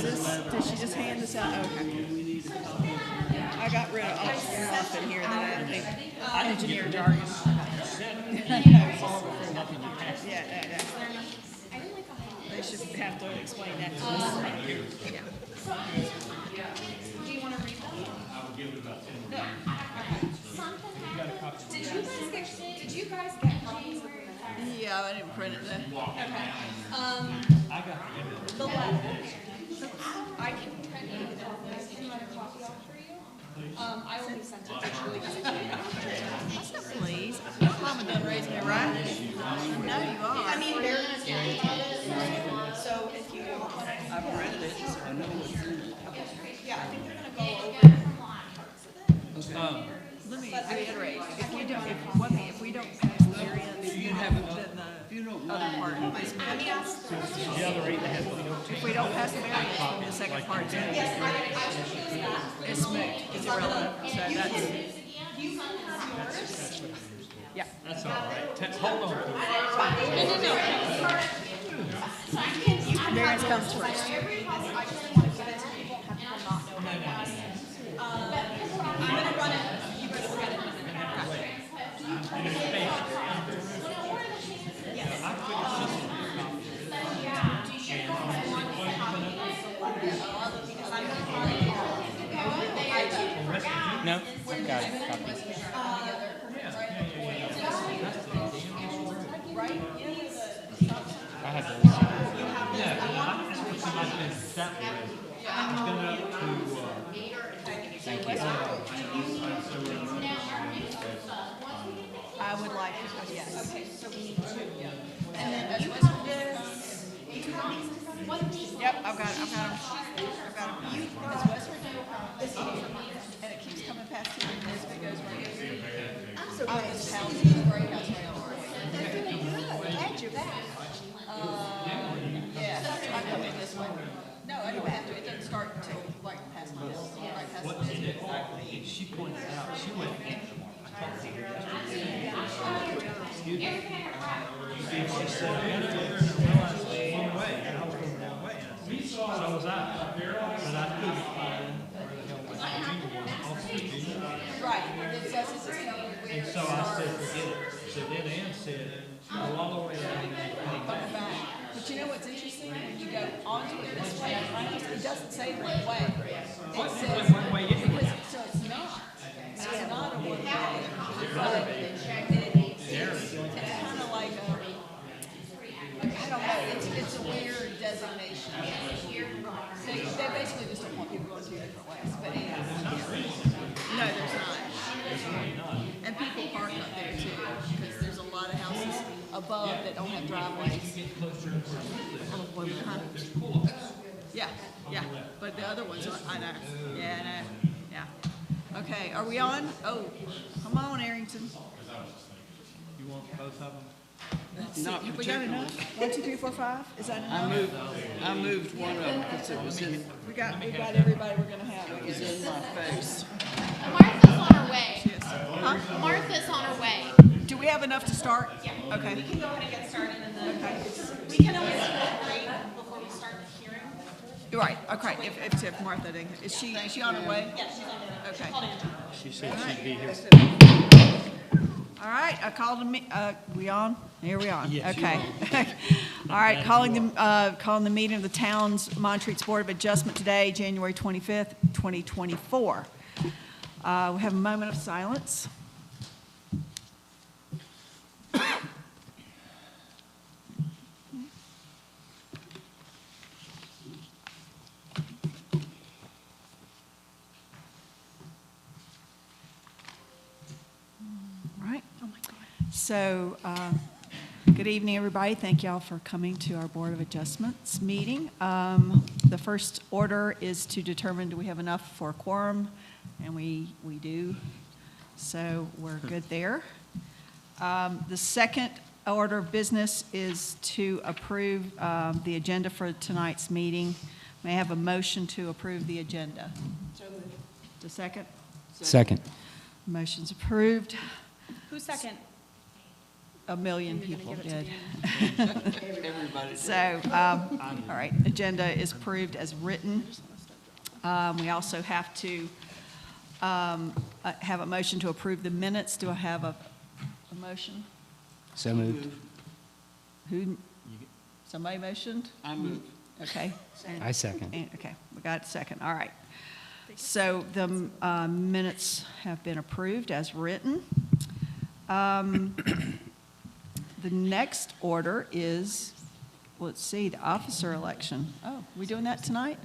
Did she just hand this out? Okay. I got rid of all stuff in here that I think engineer jargon. Yeah. They should have to explain that to us. Yeah. Do you want to read them? I would give it about 10 minutes. Did you guys get copies of the minutes? Yeah, I didn't print it then. Okay. The letter. I can print it and run a copy off for you. I only sent it digitally. Please. Mama done raised me right. I know you are. I mean, they're going to so if you don't want to. I've read it, so I know what's in it. Yeah, I think they're going to go over. Let me reiterate, if we don't pass the variance, then the other part is if we don't pass the variance, then the second part is it's moot, it's irrelevant, so that's. Yeah. That's all right. Hold on. Variance comes first. I just want to give it to people, have people not know what it was. I'm going to run it. You guys will get it in a minute. No? Got it. Copy. I had those. Yeah, I just put somebody in that way. It's gonna thank you. I would like, yes. Okay, so we need two. And then you have this. Yep, I've got them. You, Ms. Westford, and it keeps coming past here, and this bit goes right here. I'm so glad this house is great house right over here. Glad you're back. Yeah, I come in this way. No, I don't have to, it doesn't start until like past my house, right past the business. She pointed out, she went, I talked to her yesterday. Excuse me. She said, I went over there and I realized it was one way, and I was going the wrong way. So was I. But I couldn't find where the hell my Virginia was, off Virginia. Right, it says it's just coming And weird. so I said, forget it. So then Ann said, go all the way down and come back. But you know what's interesting, when you go onto it this way, it doesn't say one way. It says, One way anyway. so it's not a one way. It's kind of like I don't know, it's a weird designation. They basically just don't want people going two different ways, but anyhow. No, there's not. And people park up there too, because there's a lot of houses above that don't have driveways. Yeah, but the other ones, I know. Yeah, I know. Yeah. Okay, are we on? Oh, come on, Arrington. You want both of them? Not Have we got enough? 1, 2, 3, 4, 5? Is that enough? I moved one of them because it was in We got everybody we're gonna have. my face. Martha's on her way. Huh? Martha's on her way. Do we have enough to start? Yeah. Okay. We can go ahead and get started and then Okay. we can always read before we start the hearing. Right, okay, if Martha didn't, is she on her way? Yeah, she's on the other. Okay. She said she'd be here. All right, I called the, we on? Here we on, Yes, okay. All right, calling the meeting of the town's Montreat's Board of Adjustment today, January 25th, 2024. We have a moment of silence. Right. Oh my God. So, good evening, everybody. Thank y'all for coming to our Board of Adjustments meeting. The first order is to determine do we have enough for a quorum, and we do. So we're good there. The second order of business is to approve the agenda for tonight's meeting. May I have a motion to approve the agenda? So moved. The second? Second. Motion's approved. Who's second? a million people did. Everybody. So, all right, agenda is approved as written. We also have to have a motion to approve the minutes. Do I have a motion? So moved. Who, somebody motioned? I move. Okay. I second. Okay, we got a second, all right. So the minutes have been approved as written. The next order is, let's see, the officer election. Oh, we doing that tonight?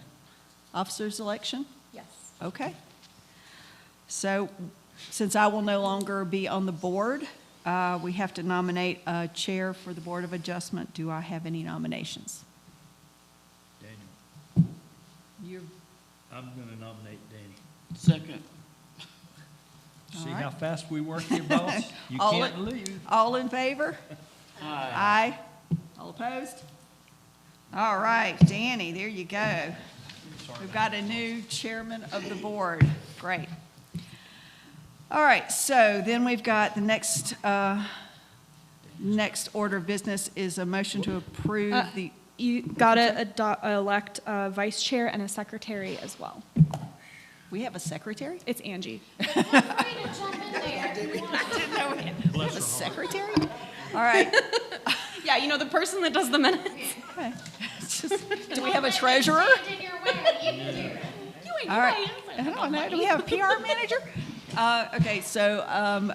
Officers election? Yes. Okay. So since I will no longer be on the board, we have to nominate a chair for the Board of Adjustment. Do I have any nominations? Daniel, You're, I'm gonna nominate Danny. Second. See All how right. fast we work here, boss? You All can't in- lose. all in favor? Aye. Aye. All opposed? All right, Danny, there you go. We've got a new chairman of the board. Great. All right, so then we've got the next order of business is a motion to approve the, You gotta elect a vice chair and a secretary as well. we have a secretary? It's Angie. Feel free to jump in there. We have a secretary? All right. Yeah, you know, the person that does the minutes. Okay. It's just- Do we have a treasurer? Stand in your way when you do. You ain't All right. I don't know. Do we have a PR manager? Okay, so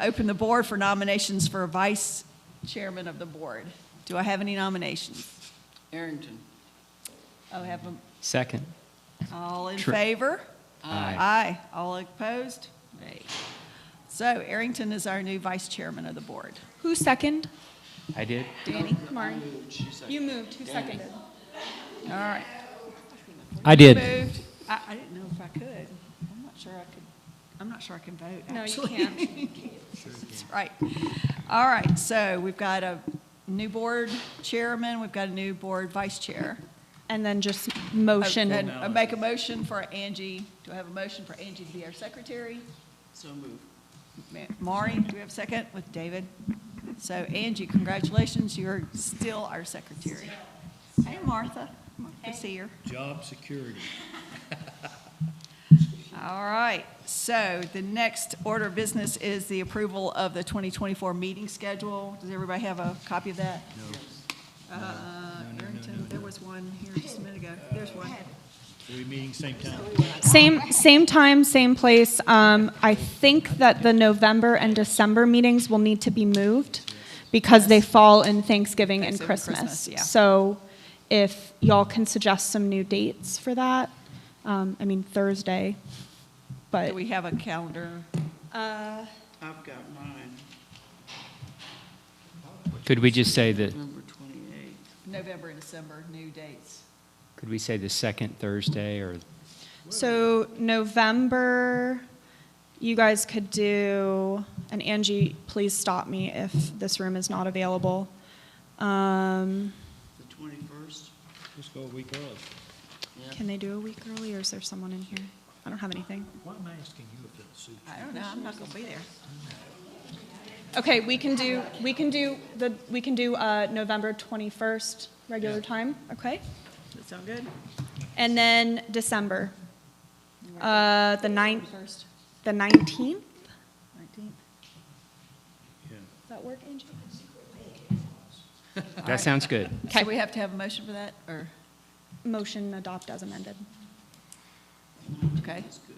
open the board for nominations for vice chairman of the board. Do I have any nominations? Arrington. Oh, have them, Second. all in Sure. favor? Aye. Aye. All opposed? Nay. So Arrington is our new vice chairman of the board. Who second? I did. Danny? Mari. She seconded. You moved. Who seconded? All right. I did. Moved. I didn't know if I could. I'm not sure I could. I'm not sure I can vote, No, you actually. can't. That's right. All right, so we've got a new board chairman, we've got a new board vice chair. And then just motion. And I make a motion for Angie. Do I have a motion for Angie to be our secretary? So move. Maury, do we have a second with David? So Angie, congratulations, you're still our secretary. Hey, Martha. Martha's here. Job security. All right, so the next order of business is the approval of the 2024 meeting schedule. Does everybody have a copy of that? No. Arrington, there was one here just a minute ago. There's one. Are we meeting same time? Same time, same place. I think that the November and December meetings will need to be moved because they fall in Thanksgiving and Thanksgiving, Christmas. Christmas, yeah. So if y'all can suggest some new dates for that, I mean Thursday, but. Do we have a calendar? I've got mine. Could we just say that, November 28th. November and December, new dates. could we say the second Thursday or, So November, you guys could do, and Angie, please stop me if this room is not available. The 21st. Just go a week early. Can they do a week early, or is there someone in here? I don't have anything. Why am I asking you if it'll suit you? I don't know, I'm not going to be there. Okay, we can do November 21st, regular time, okay? Does that sound good? And then December, the 19th. First, The 19th? 19th. Yeah. Does that work, Angie? that sounds good. So we have to have a motion for that, or, Motion adopt as amended. okay? That's good.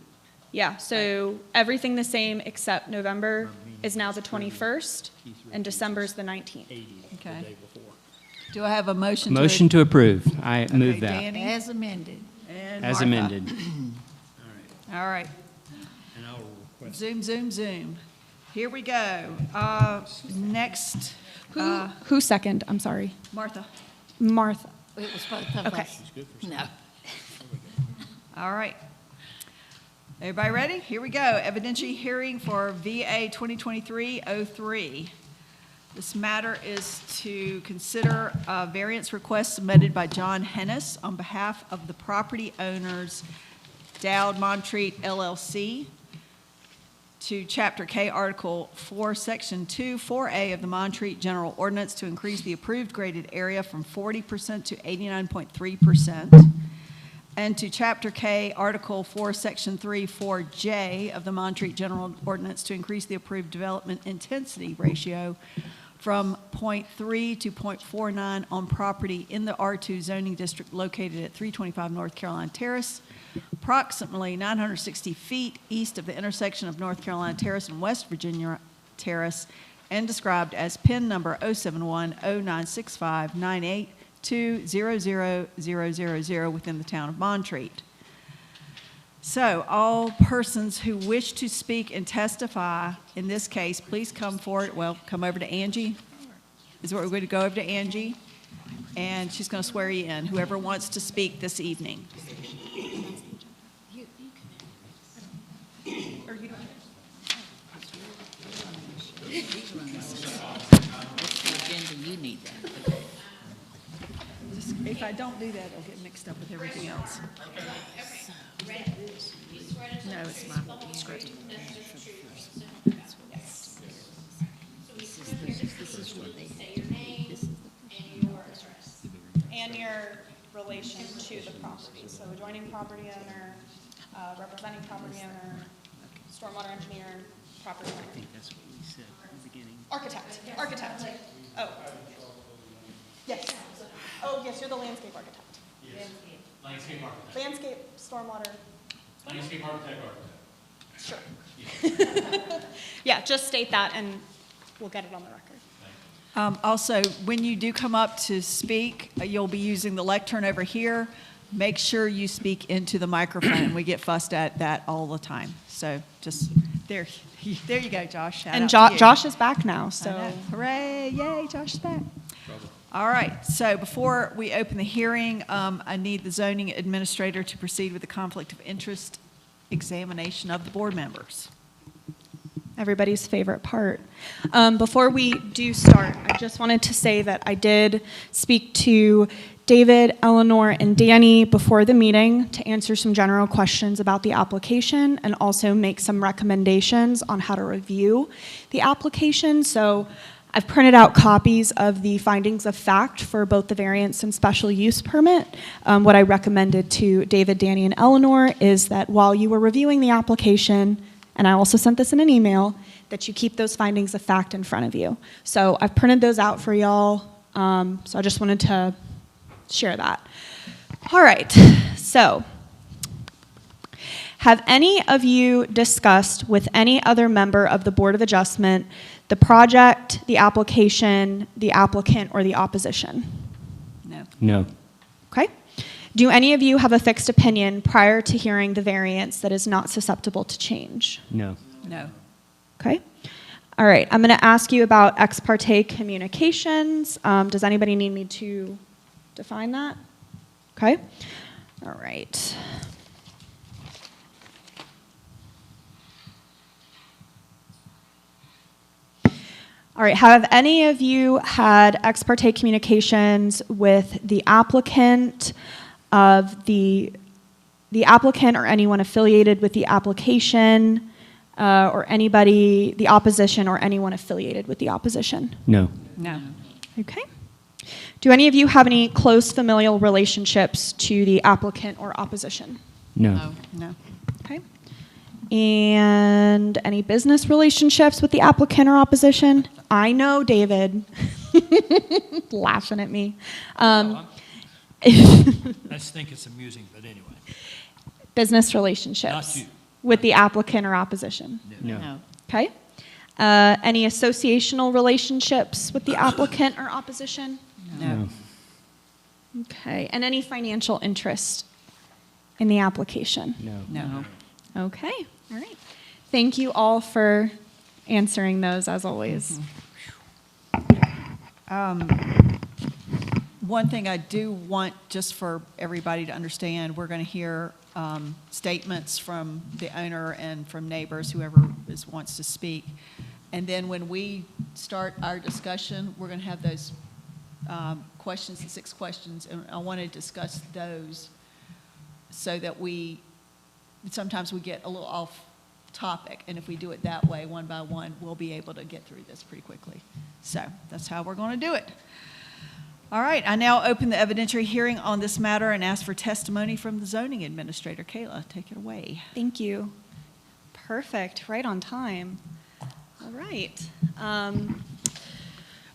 Yeah, so everything the same except November is now the 21st and December's the 19th. 80 Okay. the day before. Do I have a motion to? Motion to approve. I Okay, move that. Danny? As amended. And As Martha. amended. All right. All right. And I'll request. Zoom, zoom, zoom. Here we go. Next, Who second? I'm sorry. Martha. Martha. It was both of Okay. us. She's good for No. All right. Everybody ready? Here we go. Evidentiary hearing for VA 2023-03. This matter is to consider a variance request submitted by John Hennis on behalf of the property owners Dowd Montreat LLC to Chapter K, Article 4, Section 2, 4A of the Montreat General Ordinance to increase the approved graded area from 40% to 89.3%. And to Chapter K, Article 4, Section 3, 4J of the Montreat General Ordinance to increase the approved development intensity ratio from 0.3 to 0.49 on property in the R2 zoning district located at 325 North Carolina Terrace, approximately 960 feet east of the intersection of North Carolina Terrace and West Virginia Terrace, and described as PIN number 071-096598-200-000 within the town of Montreat. So all persons who wish to speak and testify in this case, please come forward. Well, come over to Angie. Is what we're going to go over to Angie, and she's going to swear you in, whoever wants to speak this evening. You need that. If I don't do that, I'll get mixed up with everything else. No, it's my script. And your relation to the property, so adjoining property owner, representing property owner, stormwater engineer, property owner. I think that's what we said in the beginning. Architect. Oh. Yes. Oh, yes, you're the landscape architect. Yes. Landscape architect. Landscape, stormwater, Landscape architect. sure. Yeah, just state that and we'll get it on the record. Also, when you do come up to speak, you'll be using the lectern over here. Make sure you speak into the microphone. We get fussed at that all the time. So just, there you go, Josh. Shout And out to you. Josh is back now, I so. know. Hooray, yay, Josh is back. All right, so before we open the hearing, I need the zoning administrator to proceed with the conflict of interest examination of the board members. Everybody's favorite part. Before we do start, I just wanted to say that I did speak to David, Eleanor, and Danny before the meeting to answer some general questions about the application and also make some recommendations on how to review the application. So I've printed out copies of the findings of fact for both the variance and special use permit. What I recommended to David, Danny, and Eleanor is that while you were reviewing the application, and I also sent this in an email, that you keep those findings of fact in front of you. So I've printed those out for y'all, so I just wanted to share that. All right, so have any of you discussed with any other member of the Board of Adjustment the project, the application, the applicant, or the opposition? No. No. Okay. Do any of you have a fixed opinion prior to hearing the variance that is not susceptible to change? No. No. Okay. All right. I'm going to ask you about ex parte communications. Does anybody need me to define that? Okay. All right. All right, have any of you had ex parte communications with the applicant of the applicant or anyone affiliated with the application, or anybody, the opposition or anyone affiliated with the opposition? No. No. Okay. Do any of you have any close familial relationships to the applicant or opposition? No. No. Okay. And any business relationships with the applicant or opposition? I know David. Laughing at me. I just think it's amusing, but anyway. Business relationships. Not you. With the applicant or opposition? No. Okay. Any associational relationships with the applicant or opposition? No. Okay. And any financial interest in the application? No. No. Okay. All right. Thank you all for answering those, as always. One thing I do want, just for everybody to understand, we're going to hear statements from the owner and from neighbors, whoever wants to speak. And then when we start our discussion, we're going to have those questions, the 6 questions, and I want to discuss those so that sometimes we get a little off topic. And if we do it that way, one by one, we'll be able to get through this pretty quickly. So that's how we're going to do it. All right, I now open the evidentiary hearing on this matter and ask for testimony from the zoning administrator. Kayla, take it away. Thank you. Perfect, right on time. All right.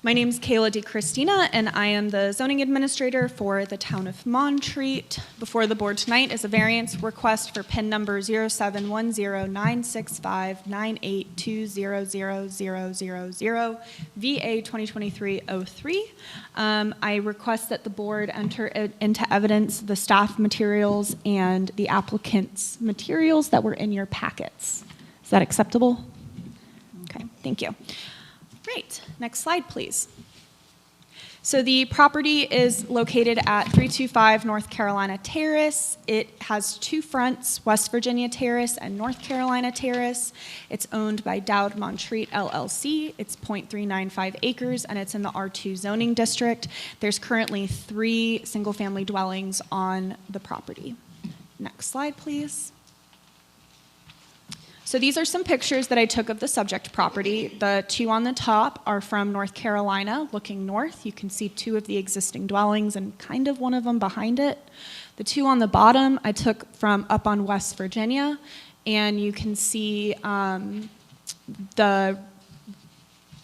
My name is Kayla DeChristina, and I am the zoning administrator for the town of Montreat. Before the board tonight is a variance request for PIN number 0710-965-98200000, VA 2023-03. I request that the board enter into evidence the staff materials and the applicant's materials that were in your packets. Is that acceptable? Okay, thank you. Great. Next slide, please. So the property is located at 325 North Carolina Terrace. It has two fronts, West Virginia Terrace and North Carolina Terrace. It's owned by Dowd Montreat LLC. It's 0.395 acres, and it's in the R2 zoning district. There's currently 3 single-family dwellings on the property. Next slide, please. So these are some pictures that I took of the subject property. The 2 on the top are from North Carolina, looking north. You can see 2 of the existing dwellings and kind of one of them behind it. The 2 on the bottom I took from up on West Virginia, and you can see the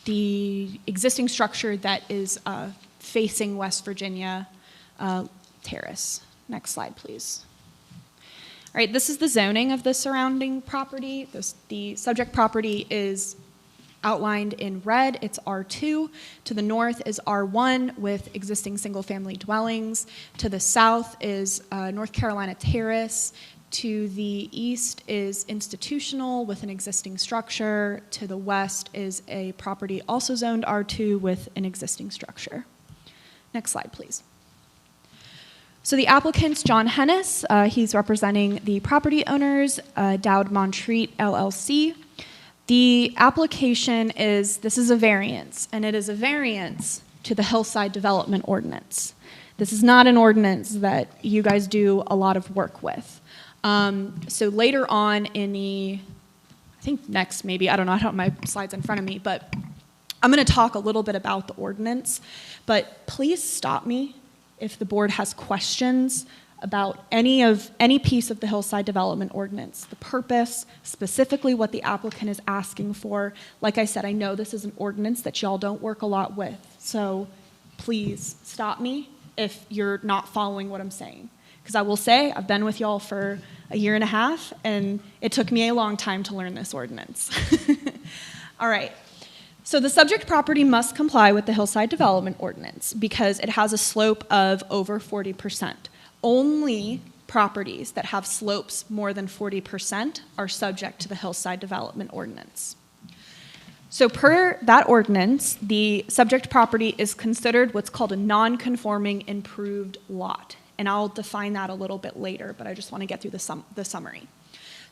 existing structure that is facing West Virginia Terrace. Next slide, please. All right, this is the zoning of the surrounding property. The subject property is outlined in red. It's R2. To the north is R1 with existing single-family dwellings. To the south is North Carolina Terrace. To the east is institutional with an existing structure. To the west is a property also zoned R2 with an existing structure. Next slide, please. So the applicant's John Hennis. He's representing the property owners, Dowd Montreat LLC. The application this is a variance, and it is a variance to the Hillside Development Ordinance. This is not an ordinance that you guys do a lot of work with. So later on in I think next maybe, I don't know, I don't have my slides in front of me, but I'm going to talk a little bit about the ordinance, but please stop me if the board has questions about any piece of the Hillside Development Ordinance, the purpose, specifically what the applicant is asking for. Like I said, I know this is an ordinance that y'all don't work a lot with, so please stop me if you're not following what I'm saying. Because I will say, I've been with y'all for a year and a half, and it took me a long time to learn this ordinance. All right. So the subject property must comply with the Hillside Development Ordinance because it has a slope of over 40%. Only properties that have slopes more than 40% are subject to the Hillside Development Ordinance. So per that ordinance, the subject property is considered what's called a non-conforming improved lot. And I'll define that a little bit later, but I just want to get through the summary.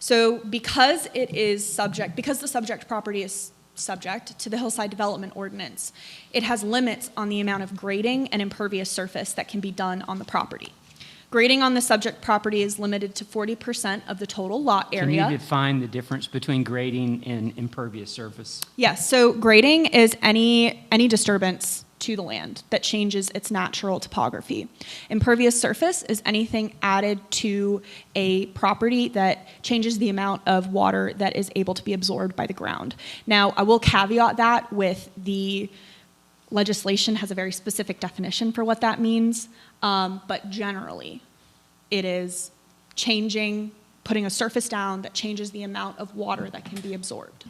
So because the subject property is subject to the Hillside Development Ordinance, it has limits on the amount of grading and impervious surface that can be done on the property. Grading on the subject property is limited to 40% of the total lot area. Can you define the difference between grading and impervious surface? Yes, so grading is any disturbance to the land that changes its natural topography. Impervious surface is anything added to a property that changes the amount of water that is able to be absorbed by the ground. Now, I will caveat that with the legislation has a very specific definition for what that means, but generally it is putting a surface down that changes the amount of water that can be absorbed.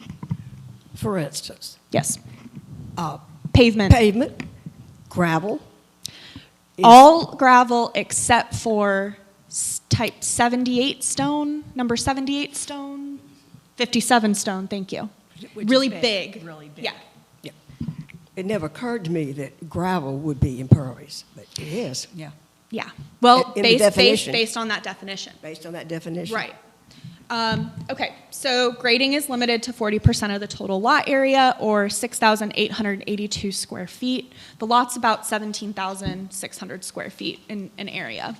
For instance, Yes. Pavement. pavement, gravel. All gravel except for type 78 stone, number 78 stone, 57 stone, thank you. Which is Really big, big. really big. Yeah. Yeah. It never occurred to me that gravel would be impervious, but it is, Yeah. Yeah. Well, In the definition. based on that definition. based on that definition. Right. Okay, so grading is limited to 40% of the total lot area, or 6,882 square feet. The lot's about 17,600 square feet in area.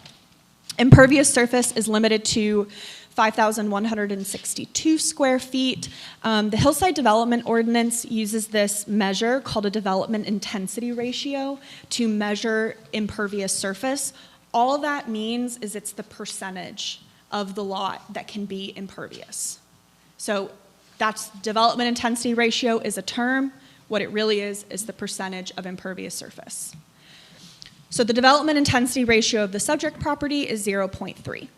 Impervious surface is limited to 5,162 square feet. The Hillside Development Ordinance uses this measure called a development intensity ratio to measure impervious surface. All that means is it's the percentage of the lot that can be impervious. So that's development intensity ratio is a term. What it really is the percentage of impervious surface. So the development intensity ratio of the subject property is 0.3.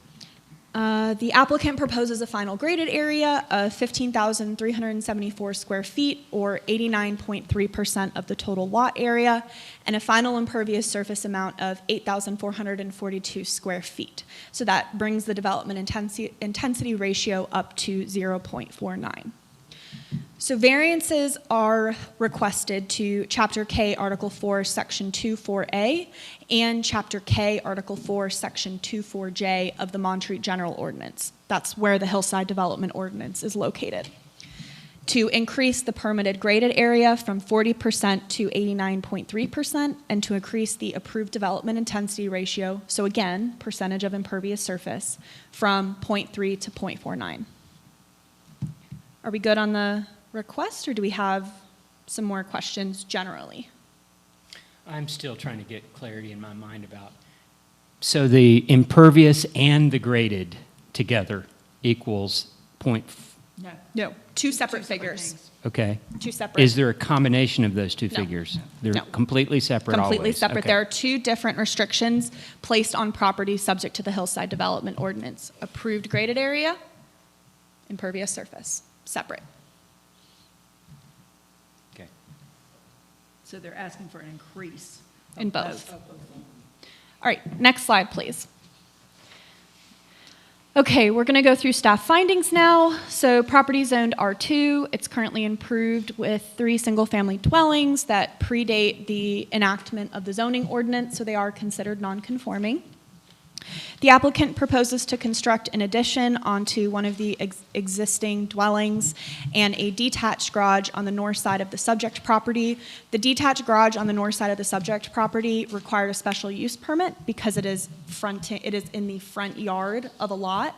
The applicant proposes a final graded area of 15,374 square feet, or 89.3% of the total lot area, and a final impervious surface amount of 8,442 square feet. So that brings the development intensity ratio up to 0.49. So variances are requested to Chapter K, Article 4, Section 24A, and Chapter K, Article 4, Section 24J of the Montreat General Ordinance. That's where the Hillside Development Ordinance is located. To increase the permitted graded area from 40% to 89.3%, and to increase the approved development intensity ratio, so again, percentage of impervious surface, from 0.3 to 0.49. Are we good on the request, or do we have some more questions generally? I'm still trying to get clarity in my mind about, so the impervious and the graded together equals No. No, two separate figures. things. okay. Two separate. Is there a combination of those two No. figures? They're No. completely separate always? Completely separate. Okay. There are two different restrictions placed on property subject to the Hillside Development Ordinance. Approved graded area, impervious surface, separate. Okay. So they're asking for an increase. of In both. Of both. All right, next slide, please. Okay, we're going to go through staff findings now. So property zoned R2, it's currently improved with 3 single-family dwellings that predate the enactment of the zoning ordinance, so they are considered non-conforming. The applicant proposes to construct an addition onto one of the existing dwellings and a detached garage on the north side of the subject property. The detached garage on the north side of the subject property required a special use permit because it is in the front yard of a lot.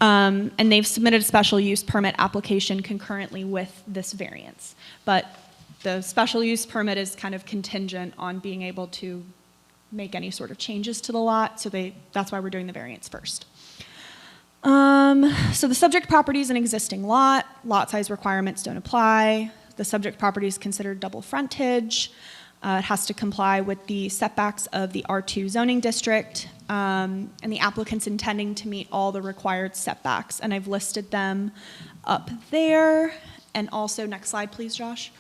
And they've submitted a special use permit application concurrently with this variance. But the special use permit is kind of contingent on being able to make any sort of changes to the lot, so that's why we're doing the variance first. So the subject property is an existing lot. Lot size requirements don't apply. The subject property is considered double frontage. It has to comply with the setbacks of the R2 zoning district, and the applicant's intending to meet all the required setbacks, and I've listed them up there. And also, next slide, please, Josh.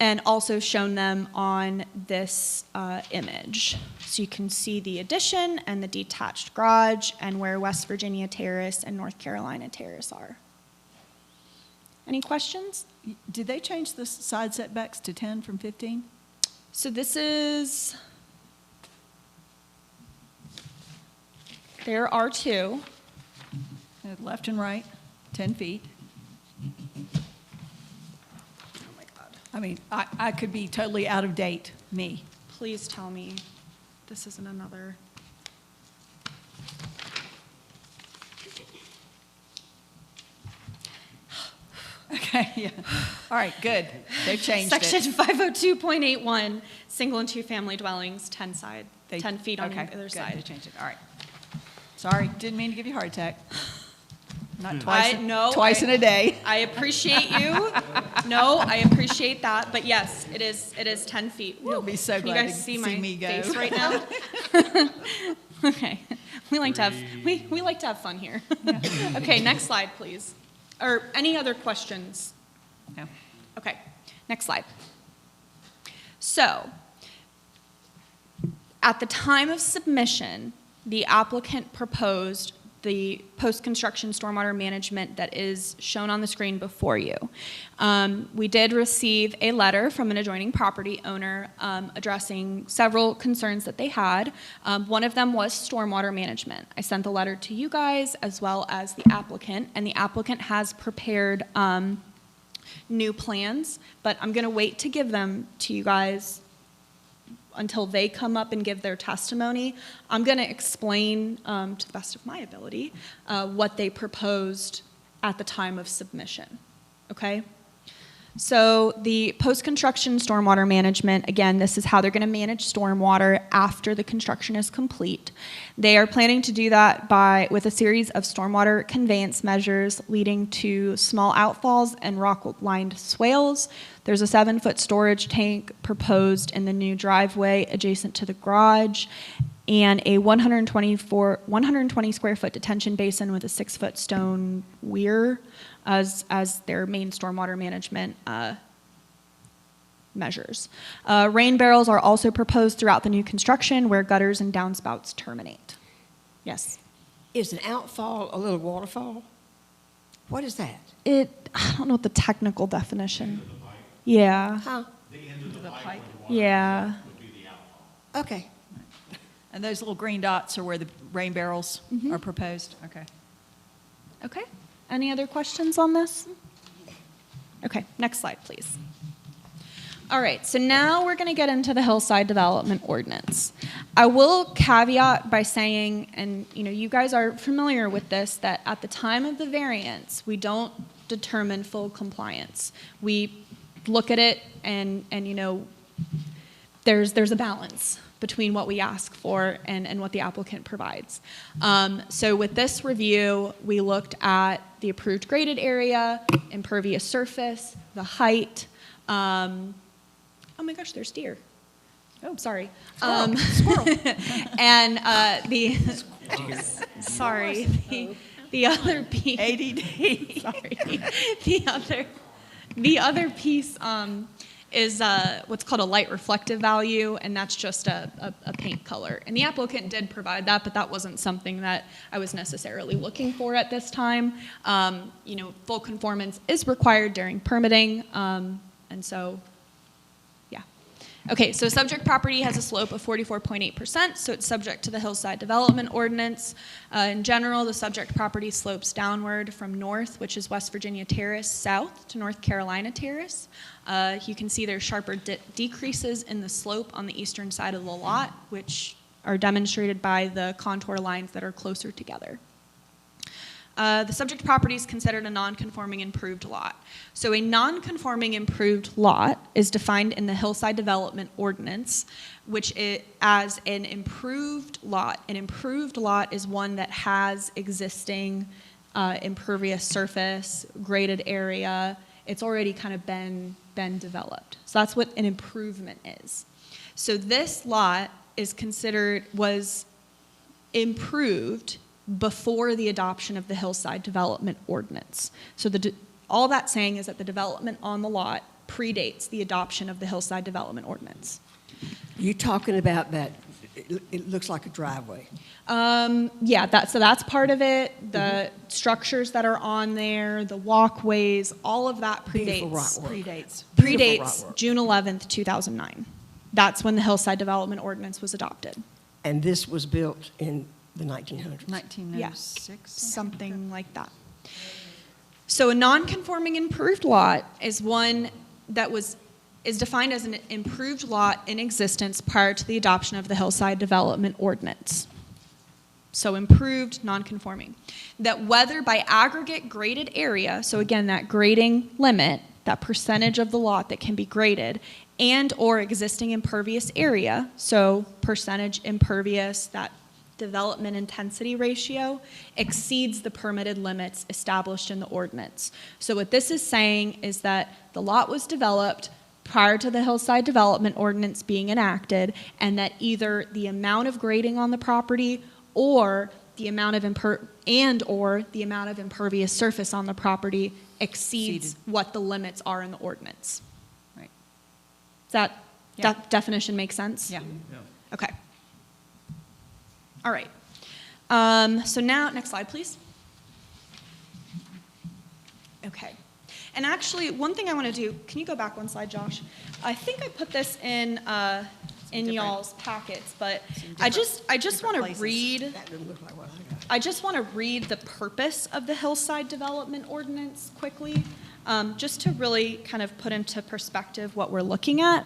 And also shown them on this image. So you can see the addition and the detached garage and where West Virginia Terrace and North Carolina Terrace are. Any questions? Did they change the side setbacks to 10 from 15? So this is, there are 2. Left and right, 10 feet. I mean, I could be totally out of date, me. Please tell me this isn't another. Okay, yeah. All right, good. They've changed it. Section 502.81, single and two-family dwellings, 10 feet on okay, either good, side. They changed it, all right. Sorry, didn't mean to give you a heart attack. Not twice in a day. I appreciate you. No, I appreciate that. But yes, it is 10 feet. You'll be so Can you glad guys to see see my me go. face right now? Okay. We like to have fun here. Okay, next slide, please. Or any other questions? No. Okay, next slide. So, at the time of submission, the applicant proposed the post-construction stormwater management that is shown on the screen before you. We did receive a letter from an adjoining property owner addressing several concerns that they had. One of them was stormwater management. I sent the letter to you guys as well as the applicant, and the applicant has prepared new plans, but I'm going to wait to give them to you guys until they come up and give their testimony, I'm going to explain to the best of my ability what they proposed at the time of submission. Okay? So the post-construction stormwater management, again, this is how they're going to manage stormwater after the construction is complete. They are planning to do that with a series of stormwater conveyance measures leading to small outfalls and rock-lined swales. There's a 7-foot storage tank proposed in the new driveway adjacent to the garage, and a 120 square foot detention basin with a 6-foot stone weir as their main stormwater management measures. Rain barrels are also proposed throughout the new construction where gutters and downspouts terminate. Yes? Is an outfall a little waterfall? What is that? I don't know what the technical definition. Yeah. Huh? The pipe. Yeah. Okay. And those little green dots are where the rain barrels are proposed? Okay. Okay. Any other questions on this? Okay, next slide, please. All right, so now we're going to get into the Hillside Development Ordinance. I will caveat by saying, and you guys are familiar with this, that at the time of the variance, we don't determine full compliance. We look at it and there's a balance between what we ask for and what the applicant provides. So with this review, we looked at the approved graded area, impervious surface, the height. Oh my gosh, there's deer. Oh, sorry. Squirrel. And the other piece. ADD. Sorry. The other piece is what's called a light reflective value, and that's just a paint color. And the applicant did provide that, but that wasn't something that I was necessarily looking for at this time. Full conformance is required during permitting, and so, yeah. Okay, so subject property has a slope of 44.8%, so it's subject to the Hillside Development Ordinance. In general, the subject property slopes downward from north, which is West Virginia Terrace, south to North Carolina Terrace. You can see there's sharper decreases in the slope on the eastern side of the lot, which are demonstrated by the contour lines that are closer together. The subject property is considered a non-conforming improved lot. So a non-conforming improved lot is defined in the Hillside Development Ordinance, which as an improved lot. An improved lot is one that has existing impervious surface, graded area. It's already kind of been developed. So that's what an improvement is. So this lot was improved before the adoption of the Hillside Development Ordinance. So all that's saying is that the development on the lot predates the adoption of the Hillside Development Ordinance. You talking about that, it looks like a driveway. Yeah, so that's part of it. The structures that are on there, the walkways, all of that Beautiful predates. rock work. Predates. Beautiful Predates rock work. June 11th, 2009. That's when the Hillside Development Ordinance was adopted. And this was built in the 1900s. 1906? Something like that. So a non-conforming improved lot is one that is defined as an improved lot in existence prior to the adoption of the Hillside Development Ordinance. So improved, non-conforming. That whether by aggregate graded area, so again, that grading limit, that percentage of the lot that can be graded, and or existing impervious area, so percentage impervious, that development intensity ratio, exceeds the permitted limits established in the ordinance. So what this is saying is that the lot was developed prior to the Hillside Development Ordinance being enacted, and that either the amount of grading on the property or the amount of impervious surface on the property exceeds what the limits are in the ordinance. Right. Does that Yeah. definition make sense? Yeah. Okay. All right. So now, next slide, please. Okay. And actually, one thing I want to do, can you go back one slide, Josh? I think I put this in y'all's packets, but I just want to places. read. That doesn't look like what I got. I just want to read the purpose of the Hillside Development Ordinance quickly. just to really kind of put into perspective what we're looking at.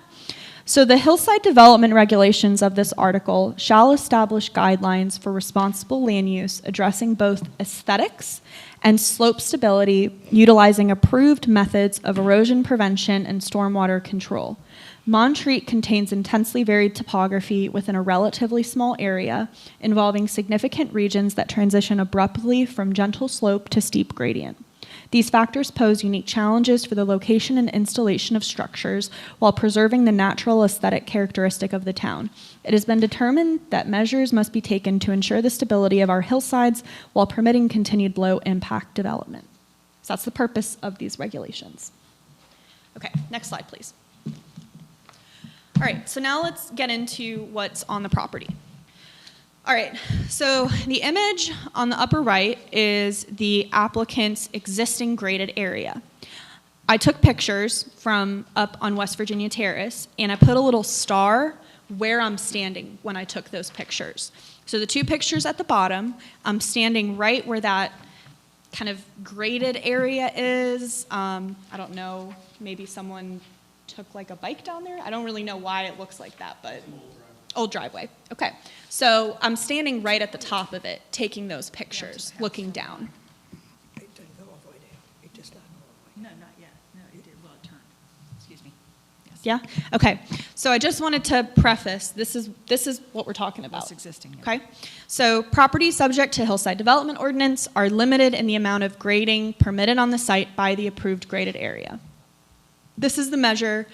So the hillside development regulations of this article shall establish guidelines for responsible land use addressing both aesthetics and slope stability, utilizing approved methods of erosion prevention and stormwater control. Montreat contains intensely varied topography within a relatively small area, involving significant regions that transition abruptly from gentle slope to steep gradient. These factors pose unique challenges for the location and installation of structures while preserving the natural aesthetic characteristic of the town. It has been determined that measures must be taken to ensure the stability of our hillsides while permitting continued low-impact development. So that's the purpose of these regulations. Okay, next slide, please. All right, so now let's get into what's on the property. All right, so the image on the upper right is the applicant's existing graded area. I took pictures from up on West Virginia Terrace, and I put a little star where I'm standing when I took those pictures. So the two pictures at the bottom, I'm standing right where that kind of graded area is. I don't know, maybe someone took like a bike down there. I don't really know why it looks like that, but old driveway. Okay, so I'm standing right at the top of it, taking those pictures, looking down. It doesn't go all the way down. It does not go all the way No, not yet. No, it did. Well, it turned. Excuse me. Yes. Yeah? Okay, so I just wanted to preface, this is what we're talking about. That's existing. Okay, so properties subject to hillside development ordinance are limited in the amount of grading permitted on the site by the approved graded area. This is measured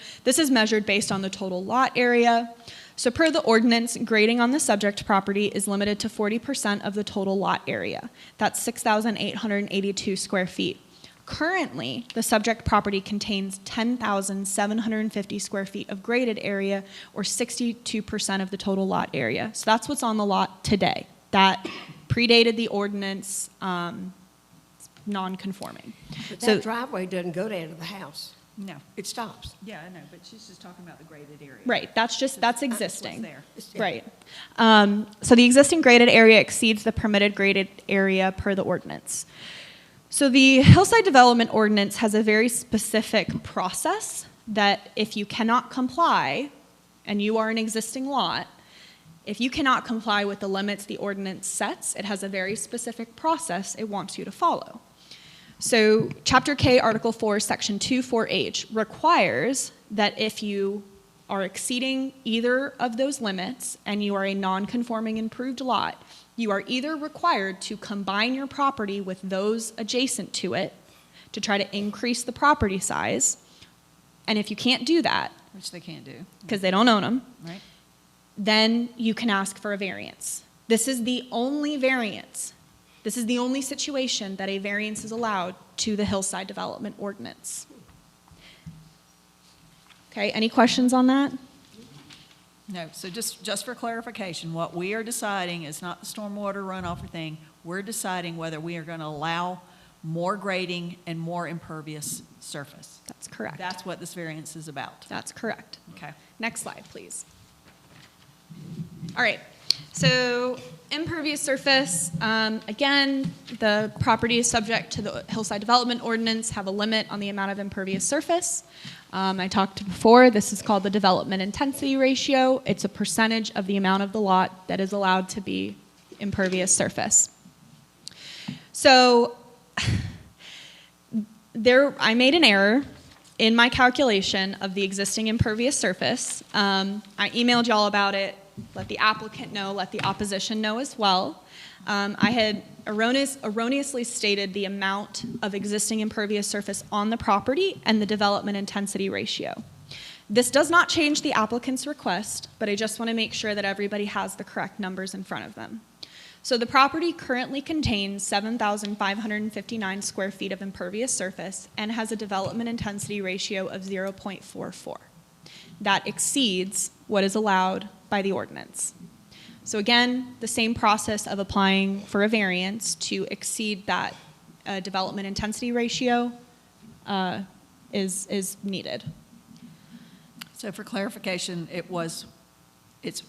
based on the total lot area. So per the ordinance, grading on the subject property is limited to 40% of the total lot area. That's 6,882 square feet. Currently, the subject property contains 10,750 square feet of graded area, or 62% of the total lot area. So that's what's on the lot today. That predated the ordinance, non-conforming. But So that driveway doesn't go down to the house. No. It stops. Yeah, I know, but she's just talking about the graded area. right, that's what's existing. there. Right. So the existing graded area exceeds the permitted graded area per the ordinance. So the hillside development ordinance has a very specific process that if you cannot comply, and you are an existing lot, if you cannot comply with the limits the ordinance sets, it has a very specific process it wants you to follow. So Chapter K, Article 4, Section 24H requires that if you are exceeding either of those limits and you are a non-conforming improved lot, you are either required to combine your property with those adjacent to it to try to increase the property size, and if you can't do that, Which they can't do, because they don't own them, right? then you can ask for a variance. This is the only variance. This is the only situation that a variance is allowed to the hillside development ordinance. Okay, any questions on that? No, so just for clarification, what we are deciding is not the stormwater runoff thing. We're deciding whether we are going to allow more grading and more impervious surface. That's correct. That's what this variance is about. That's correct. Okay. Next slide, please. All right, so impervious surface, again, the property is subject to the hillside development ordinance, have a limit on the amount of impervious surface. I talked before, this is called the development intensity ratio. It's a percentage of the amount of the lot that is allowed to be impervious surface. So I made an error in my calculation of the existing impervious surface. I emailed y'all about it, let the applicant know, let the opposition know as well. I had erroneously stated the amount of existing impervious surface on the property and the development intensity ratio. This does not change the applicant's request, but I just want to make sure that everybody has the correct numbers in front of them. So the property currently contains 7,559 square feet of impervious surface and has a development intensity ratio of 0.44. That exceeds what is allowed by the ordinance. So again, the same process of applying for a variance to exceed that development intensity ratio is needed. So for clarification, it's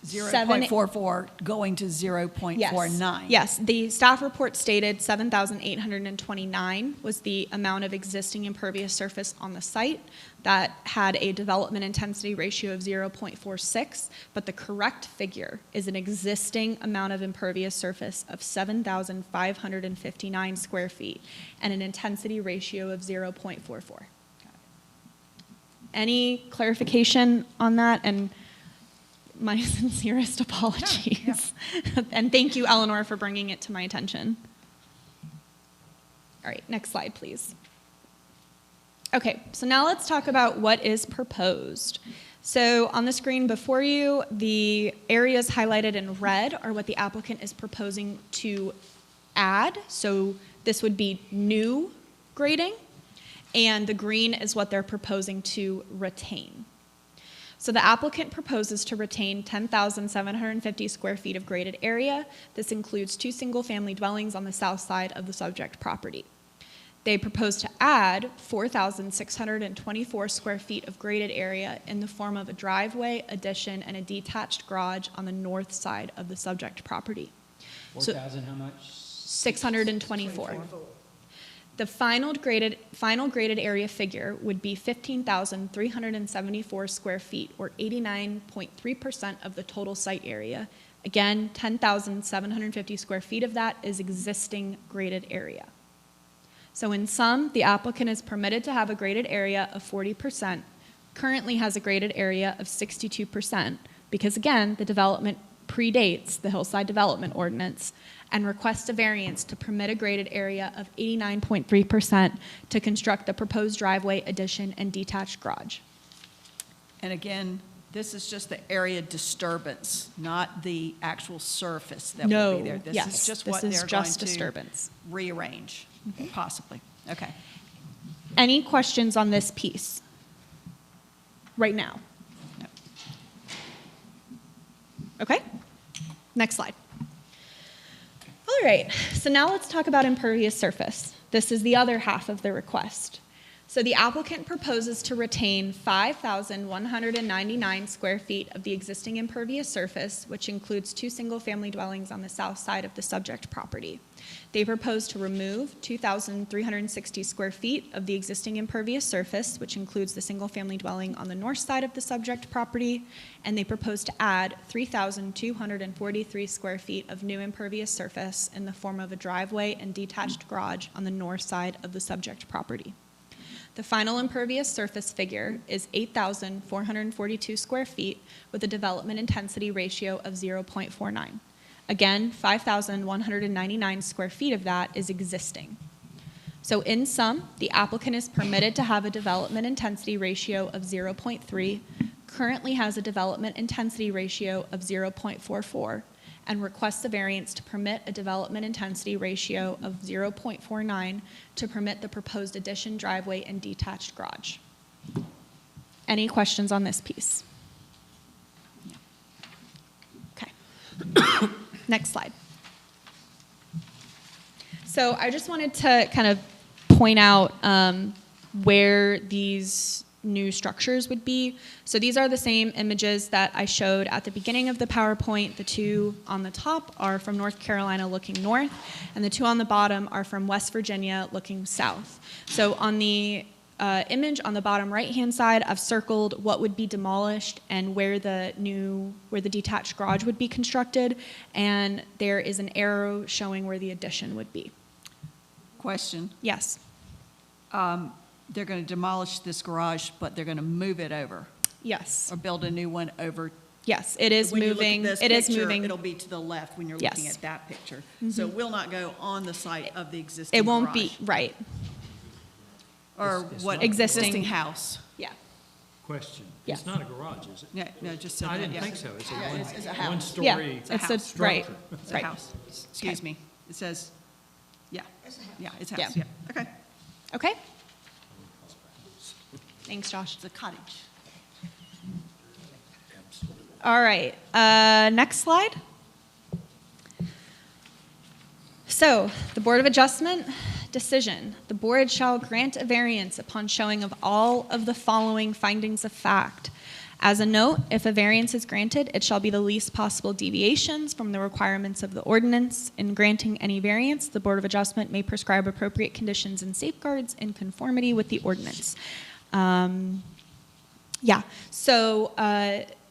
0.44 going to 0.49. Yes, the staff report stated 7,829 was the amount of existing impervious surface on the site that had a development intensity ratio of 0.46, but the correct figure is an existing amount of impervious surface of 7,559 square feet and an intensity ratio of 0.44. Any clarification on that? And my sincerest apologies. And thank you, Eleanor, for bringing it to my attention. All right, next slide, please. Okay, so now let's talk about what is proposed. So on the screen before you, the areas highlighted in red are what the applicant is proposing to add. So this would be new grading, and the green is what they're proposing to retain. So the applicant proposes to retain 10,750 square feet of graded area. This includes 2 single-family dwellings on the south side of the subject property. They propose to add 4,624 square feet of graded area in the form of a driveway, addition, and a detached garage on the north side of the subject property. 4,000 how much? 624. The final graded area figure would be 15,374 square feet, or 89.3% of the total site area. Again, 10,750 square feet of that is existing graded area. So in sum, the applicant is permitted to have a graded area of 40%, currently has a graded area of 62%, because again, the development predates the Hillside Development Ordinance, and requests a variance to permit a graded area of 89.3% to construct the proposed driveway, addition, and detached garage. And again, this is just the area disturbance, not the actual surface that will be there. This is just what they're going to disturbance. rearrange, possibly. Okay. Any questions on this piece right now? No. Okay, next slide. All right, so now let's talk about impervious surface. This is the other half of the request. So the applicant proposes to retain 5,199 square feet of the existing impervious surface, which includes 2 single-family dwellings on the south side of the subject property. They propose to remove 2,360 square feet of the existing impervious surface, which includes the single-family dwelling on the north side of the subject property, and they propose to add 3,243 square feet of new impervious surface in the form of a driveway and detached garage on the north side of the subject property. The final impervious surface figure is 8,442 square feet with a development intensity ratio of 0.49. Again, 5,199 square feet of that is existing. So in sum, the applicant is permitted to have a development intensity ratio of 0.3, currently has a development intensity ratio of 0.44, and requests a variance to permit a development intensity ratio of 0.49 to permit the proposed addition, driveway, and detached garage. Any questions on this piece? Okay. Next slide. So I just wanted to kind of point out where these new structures would be. So these are the same images that I showed at the beginning of the PowerPoint. The 2 on the top are from North Carolina looking north, and the 2 on the bottom are from West Virginia looking south. So on the image on the bottom right-hand side, I've circled what would be demolished and where the detached garage would be constructed, and there is an arrow showing where the addition would be. Question. Yes. They're going to demolish this garage, but they're going to move it over Yes. or build a new one over. Yes, it is When you look at moving. this It is picture, moving. It'll be to the left when you're looking Yes. at that picture. So it will not go on the site of the existing It won't garage. be, right. Or what? Existing. House. Yeah. Question. Yes. It's not a garage, is it? Yeah, no, just said I that, didn't yeah. think so. It's a Yeah, one, it's a house. one-story Yeah, It's a it's house. a, right, structure. It's a right. house. Excuse me. It says, yeah. Yeah, it's a Yeah. house, yeah. Okay. Okay. Thanks, Josh. It's a cottage. All right, next slide. So, the Board of Adjustment decision. The board shall grant a variance upon showing of all of the following findings of fact. As a note, if a variance is granted, it shall be the least possible deviations from the requirements of the ordinance. In granting any variance, the Board of Adjustment may prescribe appropriate conditions and safeguards in conformity with the ordinance. So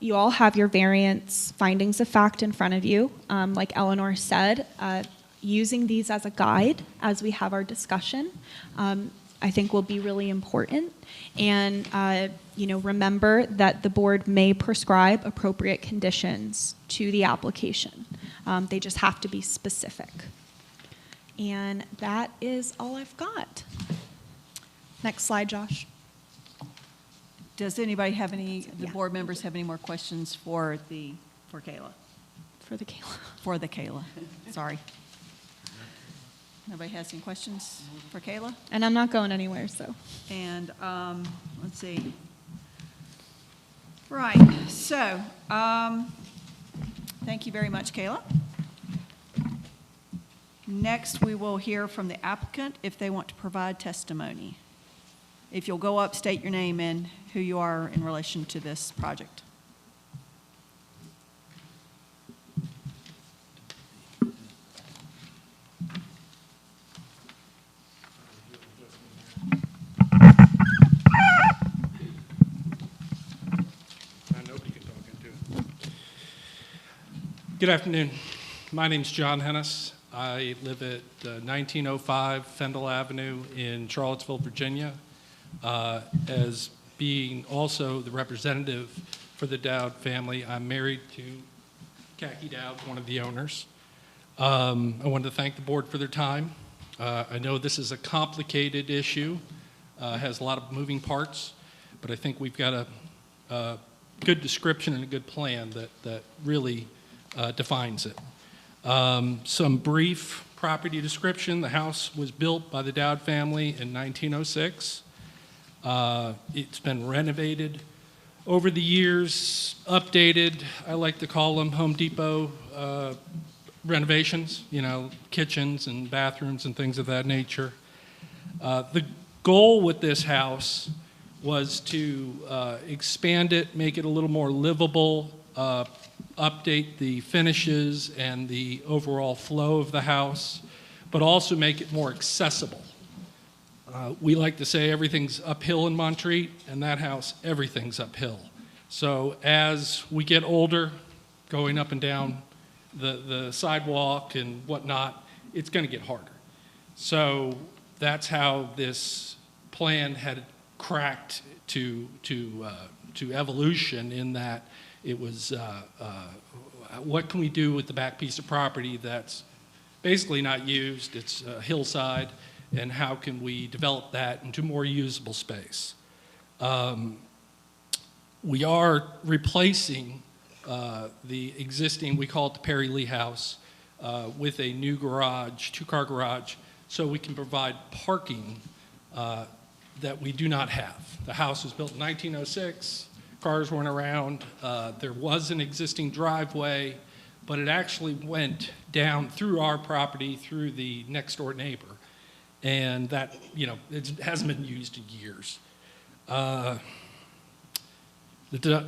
you all have your variance findings of fact in front of you. Like Eleanor said, using these as a guide as we have our discussion, I think will be really important. And, remember that the board may prescribe appropriate conditions to the application. They just have to be specific. And that is all I've got. Next slide, Josh. Does anybody have the Yeah. board members have any more questions for Kayla? For the Kayla. For the Kayla, sorry. Nobody has any questions for Kayla? And I'm not going anywhere, so. And let's see. Right, so thank you very much, Kayla. Next, we will hear from the applicant if they want to provide testimony. If you'll go up, state your name and who you are in relation to this project. Nobody can talk into it. Good afternoon. My name's John Hennis. I live at 1905 Fendel Avenue in Charlottesville, Virginia. As being also the representative for the Dowd family, I'm married to Khaki Dowd, one of the owners. I wanted to thank the board for their time. I know this is a complicated issue, has a lot of moving parts, but I think we've got a good description and a good plan that really defines it. Some brief property description. The house was built by the Dowd family in 1906. It's been renovated over the years, updated. I like to call them Home Depot renovations, kitchens and bathrooms and things of that nature. The goal with this house was to expand it, make it a little more livable, update the finishes and the overall flow of the house, but also make it more accessible. We like to say everything's uphill in Montreat, and that house, everything's uphill. So as we get older, going up and down the sidewalk and whatnot, it's going to get harder. So that's how this plan had cracked to evolution, in that it was what can we do with the back piece of property that's basically not used, it's a hillside, and how can we develop that into more usable space. We are replacing the existing, we call it the Perry Lee House, with a new garage, two-car garage, so we can provide parking that we do not have. The house was built in 1906, cars weren't around, there was an existing driveway, but it actually went down through our property, through the next door neighbor. And that, it hasn't been used in years. The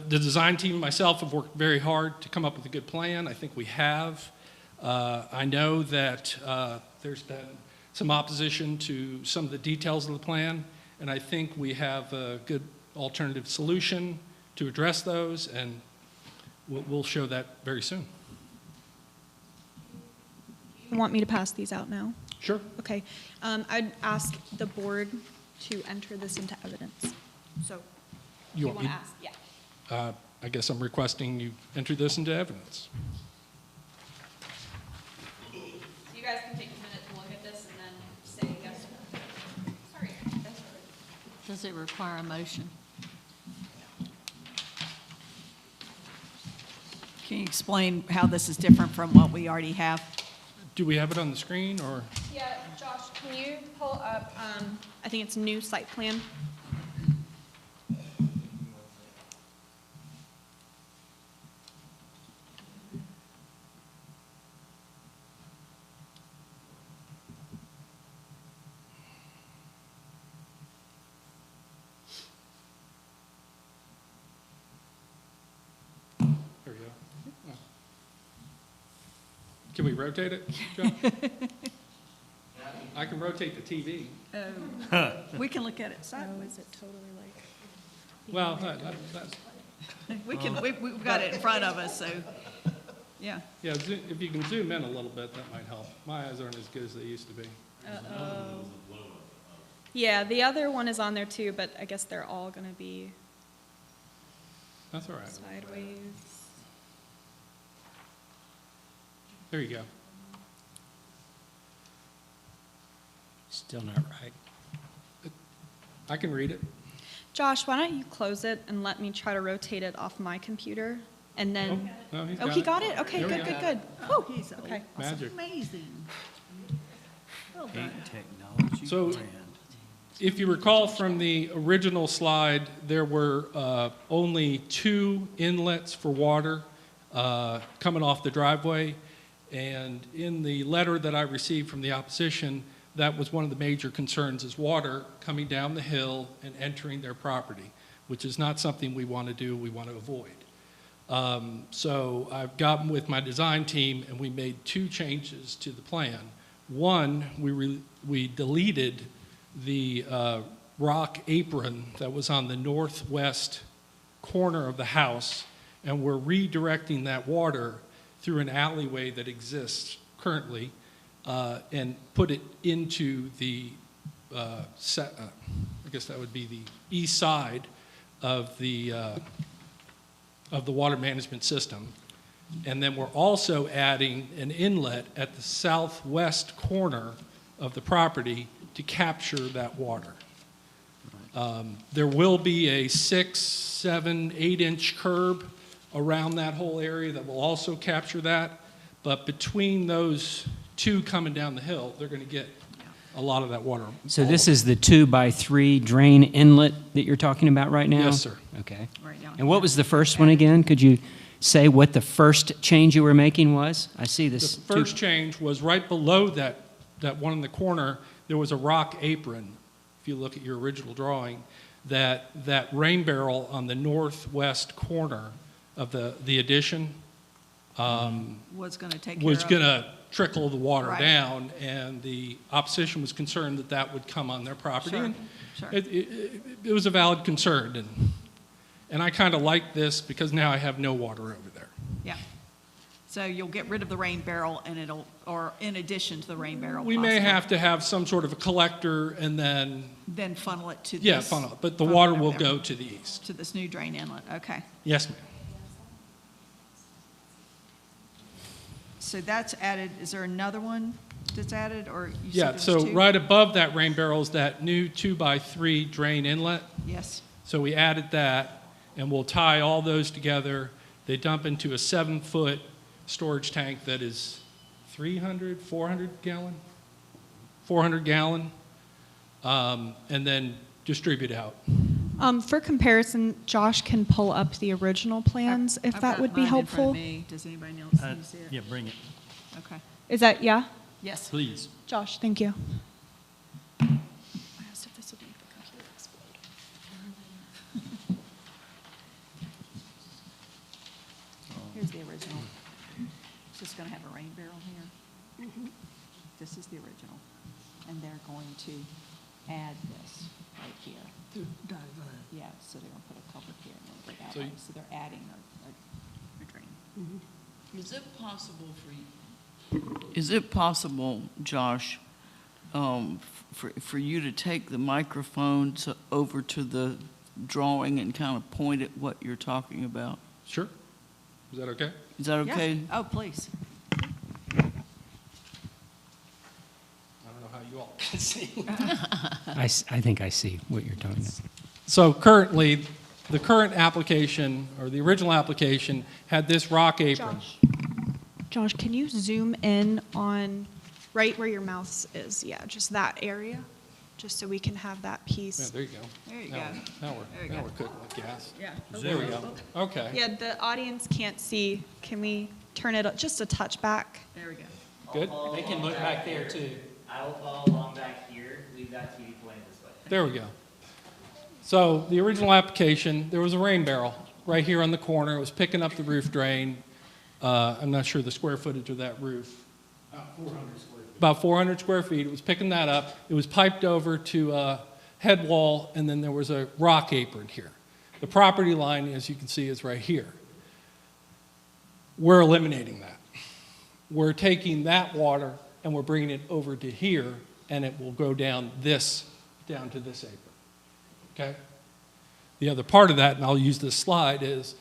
design team and myself have worked very hard to come up with a good plan. I think we have. I know that there's been some opposition to some of the details of the plan, and I think we have a good alternative solution to address those, and we'll show that very soon. You want me to pass these out now? Sure. Okay. I'd ask the board to enter this into evidence. So, You want want to me? ask? Yeah. I guess I'm requesting you enter this into evidence. So you guys can take a minute to look at this and then say yes or no. Sorry. Does it require a motion? Can you explain how this is different from what we already have? Do we have it on the screen, or? Yeah, Josh, can you pull up, I think it's new site plan? Can we rotate it, John? I can rotate the TV. We can look at it sideways. Is it totally like? Well, that's, We've got it in front of us, so, yeah. yeah, if you can zoom in a little bit, that might help. My eyes aren't as good as they used to be. Yeah, the other one is on there too, but I guess they're all going to be That's all right. sideways. There you go. Still not right. I can read it. Josh, why don't you close it and let me try to rotate it off my computer? And then, No, he's oh, he got it? Okay, There we good, go. good, good. Oh, Whew, he's okay. Magic. amazing. Well done. Technology So- brand. If you recall from the original slide, there were only 2 inlets for water coming off the driveway. And in the letter that I received from the opposition, that was one of the major concerns, is water coming down the hill and entering their property, which is not something we want to do, we want to avoid. So I've gotten with my design team and we made 2 changes to the plan. One, we deleted the rock apron that was on the northwest corner of the house, and we're redirecting that water through an alleyway that exists currently and put it into the, I guess that would be the east side of the water management system. And then we're also adding an inlet at the southwest corner of the property to capture that water. There will be a 6, 7, 8-inch curb around that whole area that will also capture that. But between those 2 coming down the hill, they're going to get a lot of that water. So this is the 2x3 drain inlet that you're talking about right now? Yes, sir. Okay. Right now. And what was the first one again? Could you say what the first change you were making was? I see The this. first change was right below that one in the corner, there was a rock apron, if you look at your original drawing, that rain barrel on the northwest corner of the addition Was going to take care of. was going to trickle the water Right. down, and the opposition was concerned that that would come on their property. Sure, And sure. It was a valid concern, and I kind of like this because now I have no water over there. Yeah. So you'll get rid of the rain barrel and or in addition to the rain barrel. We may possibly, have to have some sort of a collector and then, then funnel it to this. yeah, funnel it, but the funnel water it will over there go to the east. to this new drain inlet. Okay. Yes, ma'am. So that's added. Is there another one that's added, or you said Yeah, there was so 2? right above that rain barrel is that new 2x3 drain inlet. Yes. So we added that, and we'll tie all those together. They dump into a 7-foot storage tank that is 400 gallon, and then distribute out. For comparison, Josh can pull up the original plans if I've that got would be mine in front of helpful. me. Does anybody else see it? Yeah, bring it, Okay. Is that, yeah? Yes. please. Josh, thank you. I asked if this would make the computer explode. Here's the original. It's just going to have a rain barrel here. This is the original. And they're going to add this right here. Yeah, so they're going to put a culvert here and then that So way. you- So they're adding a drain. Is it possible for you, is it possible, Josh, for you to take the microphone over to the drawing and kind of point at what you're talking about? Sure? Is that okay? Is that Yeah. okay? Oh, please. I don't know how you all can see. I think I see what you're talking about. So currently, the current application, or the original application, had this rock apron. Josh, can you zoom in on right where your mouse is? Yeah, just that area, just so we can have that Yeah, piece. there you go. There you Now go. Now There you we're go. cooking with gas. Yeah. There we go. Okay. Yeah, the audience can't see. Can we turn it just a touch back? There we go. Good? They can look back there too. I will follow along back here, leave that TV playing this way. There we go. So the original application, there was a rain barrel right here on the corner. It was picking up the roof drain. I'm not sure the square footage of that roof. About 400 square feet. It was picking that up. It was piped over to a head wall, and then there was a rock apron here. The property line, as you can see, is right here. We're eliminating that. We're taking that water and we're bringing it over to here, and it will go down to this apron. Okay? The other part of that, and I'll use this slide, is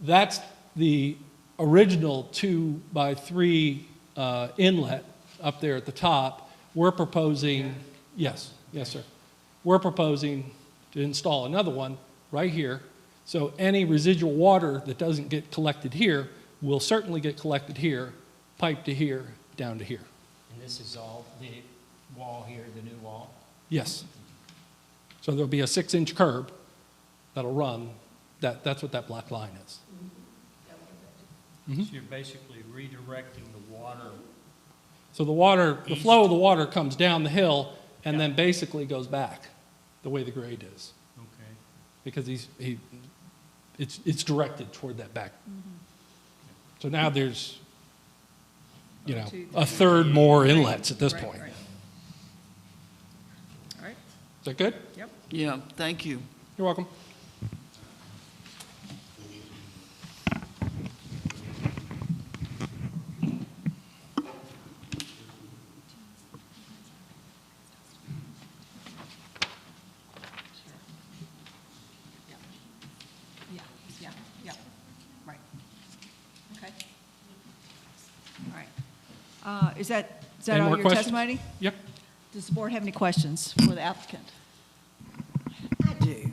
that's the original 2x3 inlet up there at the top. We're proposing, yes, sir. We're proposing to install another one right here. So any residual water that doesn't get collected here will certainly get collected here, piped to here, down to here. And this is all the wall here, the new wall? Yes. So there'll be a 6-inch curb that'll run. That's what that black line is. So you're basically redirecting the water. So the flow of the water comes down the hill and then basically goes back the way the grade is. Okay. Because it's directed toward that back. So now there's, a third more inlets at this point. Right. All right. Is that good? Yep. Yeah, thank you. You're welcome. Yeah. Right. Okay. All right. Is that Any all more your questions? testimony? Yep. Does the board have any questions for the applicant? I do.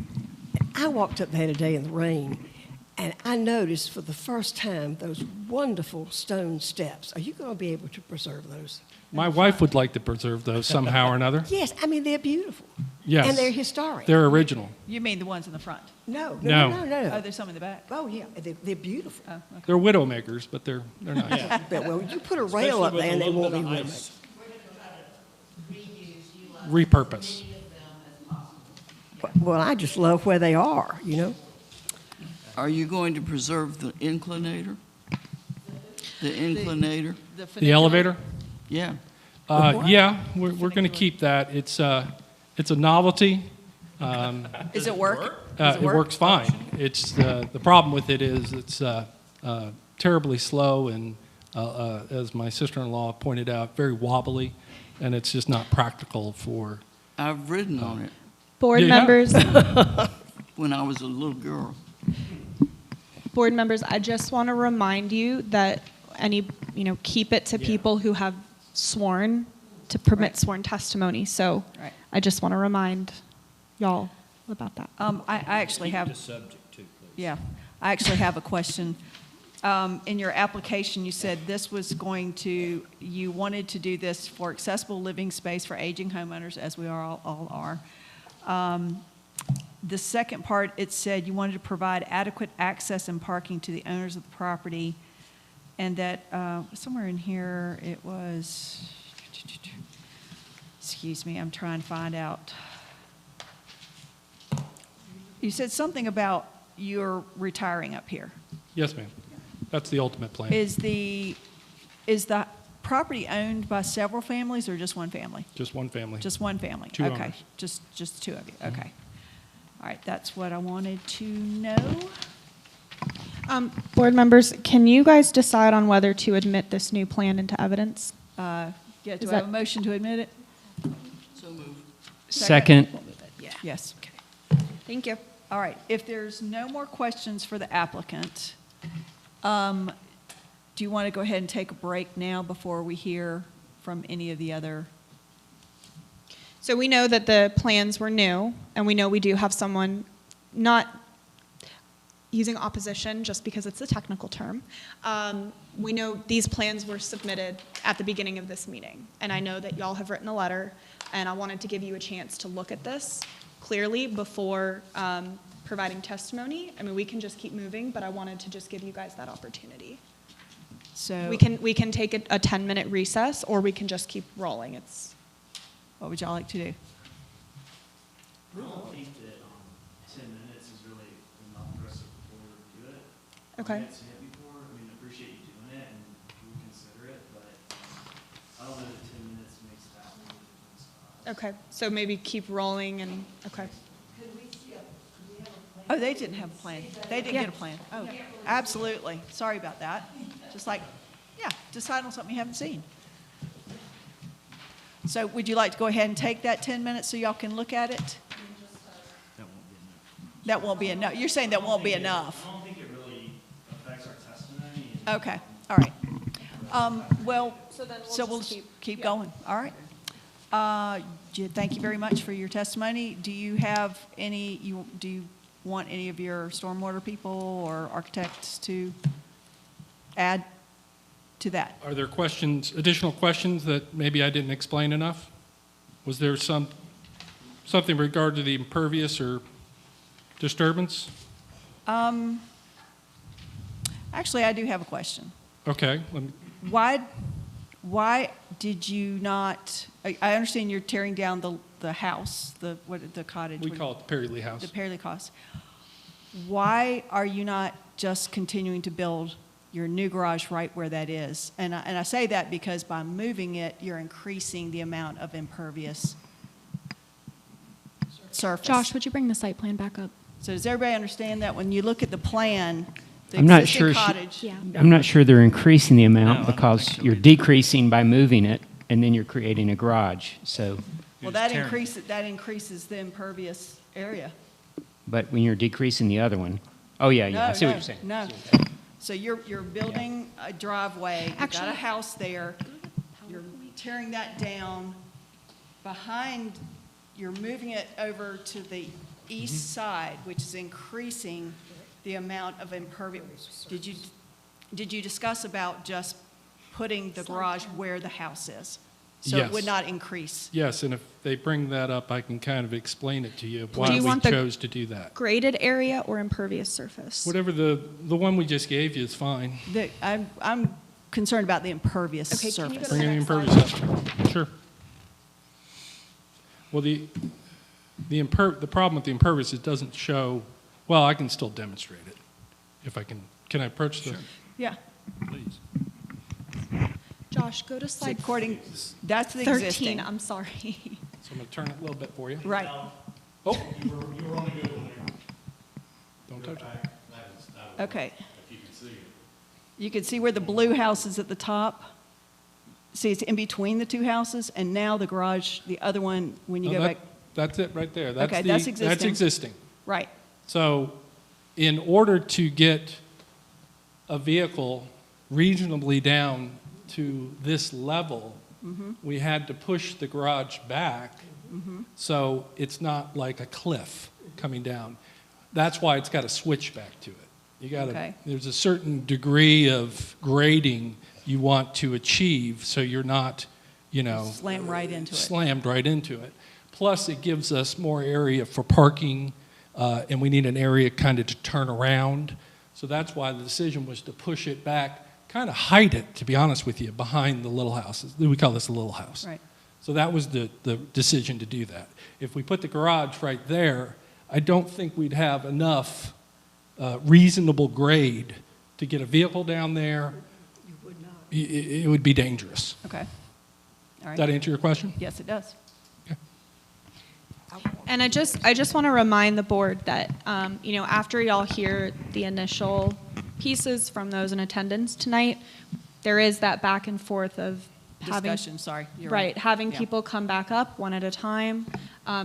I walked up there today in the rain, and I noticed for the first time those wonderful stone steps. Are you going to be able to preserve those? My wife would like to preserve those somehow or another. Yes, I mean, they're beautiful. Yes. And they're historic. They're original. You mean the ones in the front? No. Oh, there's some in the back? Oh, yeah, they're beautiful. Oh, okay. They're widow makers, but they're nice. Well, you put a rail up there and they won't be wood. Repurpose. Well, I just love where they are, Are you going to preserve the inclinator? The inclinator? The funicular? elevator? Yeah. Yeah, we're going to keep that. It's a novelty. Is it work? It works fine. It's the problem with it is it's terribly slow and, as my sister-in-law pointed out, very wobbly, and it's just not practical for. I've ridden on it Board Yeah. members, when I was a little girl. board members, I just want to remind you that keep it to people who have sworn to permit Right. sworn testimony. So Right. I just want to remind y'all about that. I actually have. The subject too, please. Yeah, I actually have a question. In your application, you said you wanted to do this for accessible living space for aging homeowners, as we all are. The second part, it said you wanted to provide adequate access and parking to the owners of the property, and that somewhere in here it was, excuse me, I'm trying to find out. You said something about you're retiring up here. Yes, ma'am. That's the ultimate plan. Is the property owned by several families or just one family? Just one family. Just one family? Two Okay, owners. just two of you, okay. All right, that's what I wanted to know. Board members, can you guys decide on whether to admit this new plan into evidence? Yeah, do Is I have a that- motion to admit it? So moved. Second. Yes. Thank you. All right, if there's no more questions for the applicant, do you want to go ahead and take a break now before we hear from any of the other? So we know that the plans were new, and we know we do have someone not using opposition just because it's a technical term. We know these plans were submitted at the beginning of this meeting, and I know that y'all have written a letter, and I wanted to give you a chance to look at this clearly before providing testimony. I mean, we can just keep moving, but I wanted to just give you guys that opportunity. So We can take a 10-minute recess, or we can just keep rolling. what would y'all like to do? I think that 10 minutes is really enough for us to do it. Okay. I've seen it before. I mean, I appreciate you doing it and we consider it, but Okay, so maybe keep rolling and, okay. Oh, they didn't have a plan. They didn't Yeah. get a plan. Oh, absolutely. Sorry about that. Just like, yeah, decide on something you haven't seen. So would you like to go ahead and take that 10 minutes so y'all can look at it? That won't be enough. You're saying that won't be enough. I don't think it really affects our testimony. And Okay, all right. Well, So then we'll so we'll just keep going, all right. Thank you very much for your testimony. Do you have any, do you want any of your stormwater people or architects to add to that? Are there questions, additional questions that maybe I didn't explain enough? Was there something in regard to the impervious or disturbance? Actually, I do have a question. Okay, Why did you not, I understand you're tearing down the house, the cottage. we call it the Perry Lee House. The Perry Cost. Why are you not just continuing to build your new garage right where that is? And I say that because by moving it, you're increasing the amount of impervious surface. Josh, would you bring the site plan back up? So does everybody understand that when you look at the plan, the I'm not existing sure cottage? Yeah. I'm not sure they're increasing the No, I amount don't because think so you're either. decreasing by moving it, and then you're creating a garage. So, Well, You're that just tearing- increases the impervious area. but when you're decreasing the other one, oh, yeah, I see what you're saying. No. So you're building a driveway, you've got Actually- a house there, you're tearing that down. Behind, you're moving it over to the east side, which is increasing the amount of impervious. Did you discuss about just putting the garage where the house is? So it would Yes. not increase? Yes, and if they bring that up, I can kind of explain it to you, Do why you we want the- chose to do that. Graded area or impervious surface? Whatever the one we just gave you is fine. I'm concerned about the impervious Okay, can you go surface. to Bring in the next slide. impervious up. Sure. Well, the problem with the impervious, it doesn't show, well, I can still demonstrate it. If I can I approach the? Yeah. Please. Josh, go to So slide according, that's the 13. existing. I'm sorry. So I'm going to turn it a little bit for you. Right. Oh, you were only good when don't touch it. that was, Okay. if you can see it. You can see where the blue house is at the top. See, it's in between the two houses, and now the garage, the other one, when you No, go that- back, That's it right there. Okay, that's That's existing. existing. right. So in order to get a vehicle reasonably down to this level, we had to push the garage back, so it's not like a cliff coming down. That's why it's got a switch back to it. You got to, Okay. there's a certain degree of grading you want to achieve, so you're not, Slam right into it. slammed right into it. Plus, it gives us more area for parking, and we need an area kind of to turn around. So that's why the decision was to push it back, kind of hide it, to be honest with you, behind the little houses. We call this a little house. Right. So that was the decision to do that. If we put the garage right there, I don't think we'd have enough reasonable grade to get a vehicle down there. You would not. It would be dangerous. Okay. All Does right. that answer your question? Yes, it does. And I just want to remind the board that, after y'all hear the initial pieces from those in attendance tonight, there is that back and forth of having. Discussion, sorry. You're Right, having Yeah. people come back up one at a time.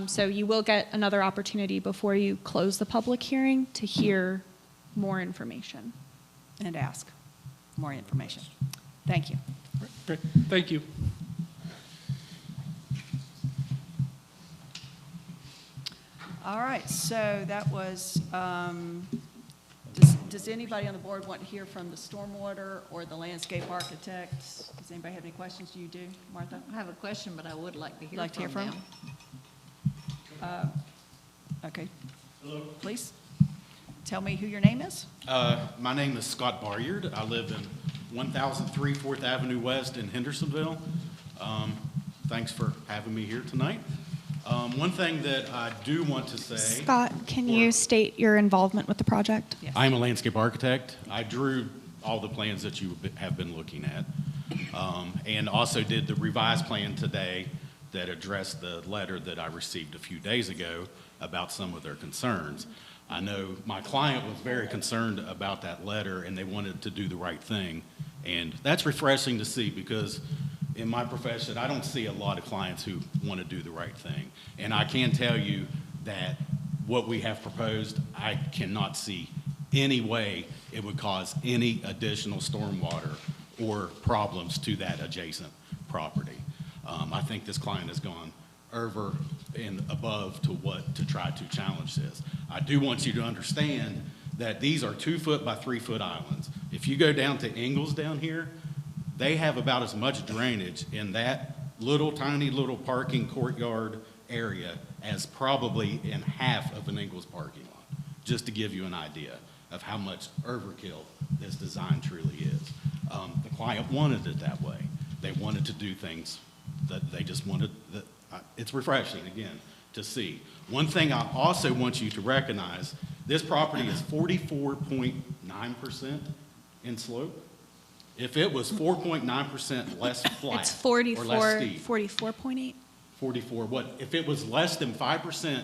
So you will get another opportunity before you close the public hearing to hear more information. And ask more information. Thank you. Great. Thank you. All right, so that was, does anybody on the board want to hear from the stormwater or the landscape architect? Does anybody have any questions? You do, Martha? I have a question, but I would like to hear Like to hear from from? them. Okay. Hello. Please, tell me who your name is. My name is Scott Baryard. I live in 1003 4th Avenue West in Hendersonville. Thanks for having me here tonight. One thing that I do want to say. Scott, can you state your involvement with the project? Yes. I'm a landscape architect. I drew all the plans that you have been looking at, and also did the revised plan today that addressed the letter that I received a few days ago about some of their concerns. I know my client was very concerned about that letter, and they wanted to do the right thing. And that's refreshing to see, because in my profession, I don't see a lot of clients who want to do the right thing. And I can tell you that what we have proposed, I cannot see any way it would cause any additional stormwater or problems to that adjacent property. I think this client has gone over and above to try to challenge this. I do want you to understand that these are 2-foot by 3-foot islands. If you go down to Ingalls down here, they have about as much drainage in that tiny little parking courtyard area as probably in half of an Ingalls parking lot, just to give you an idea of how much overkill this design truly is. The client wanted it that way. They wanted to do things that they just wanted. It's refreshing, again, to see. One thing I also want you to recognize, this property is 44.9% in slope. If it was 4.9% less flat It's or less steep, 44.8. 44, if it was less than 5%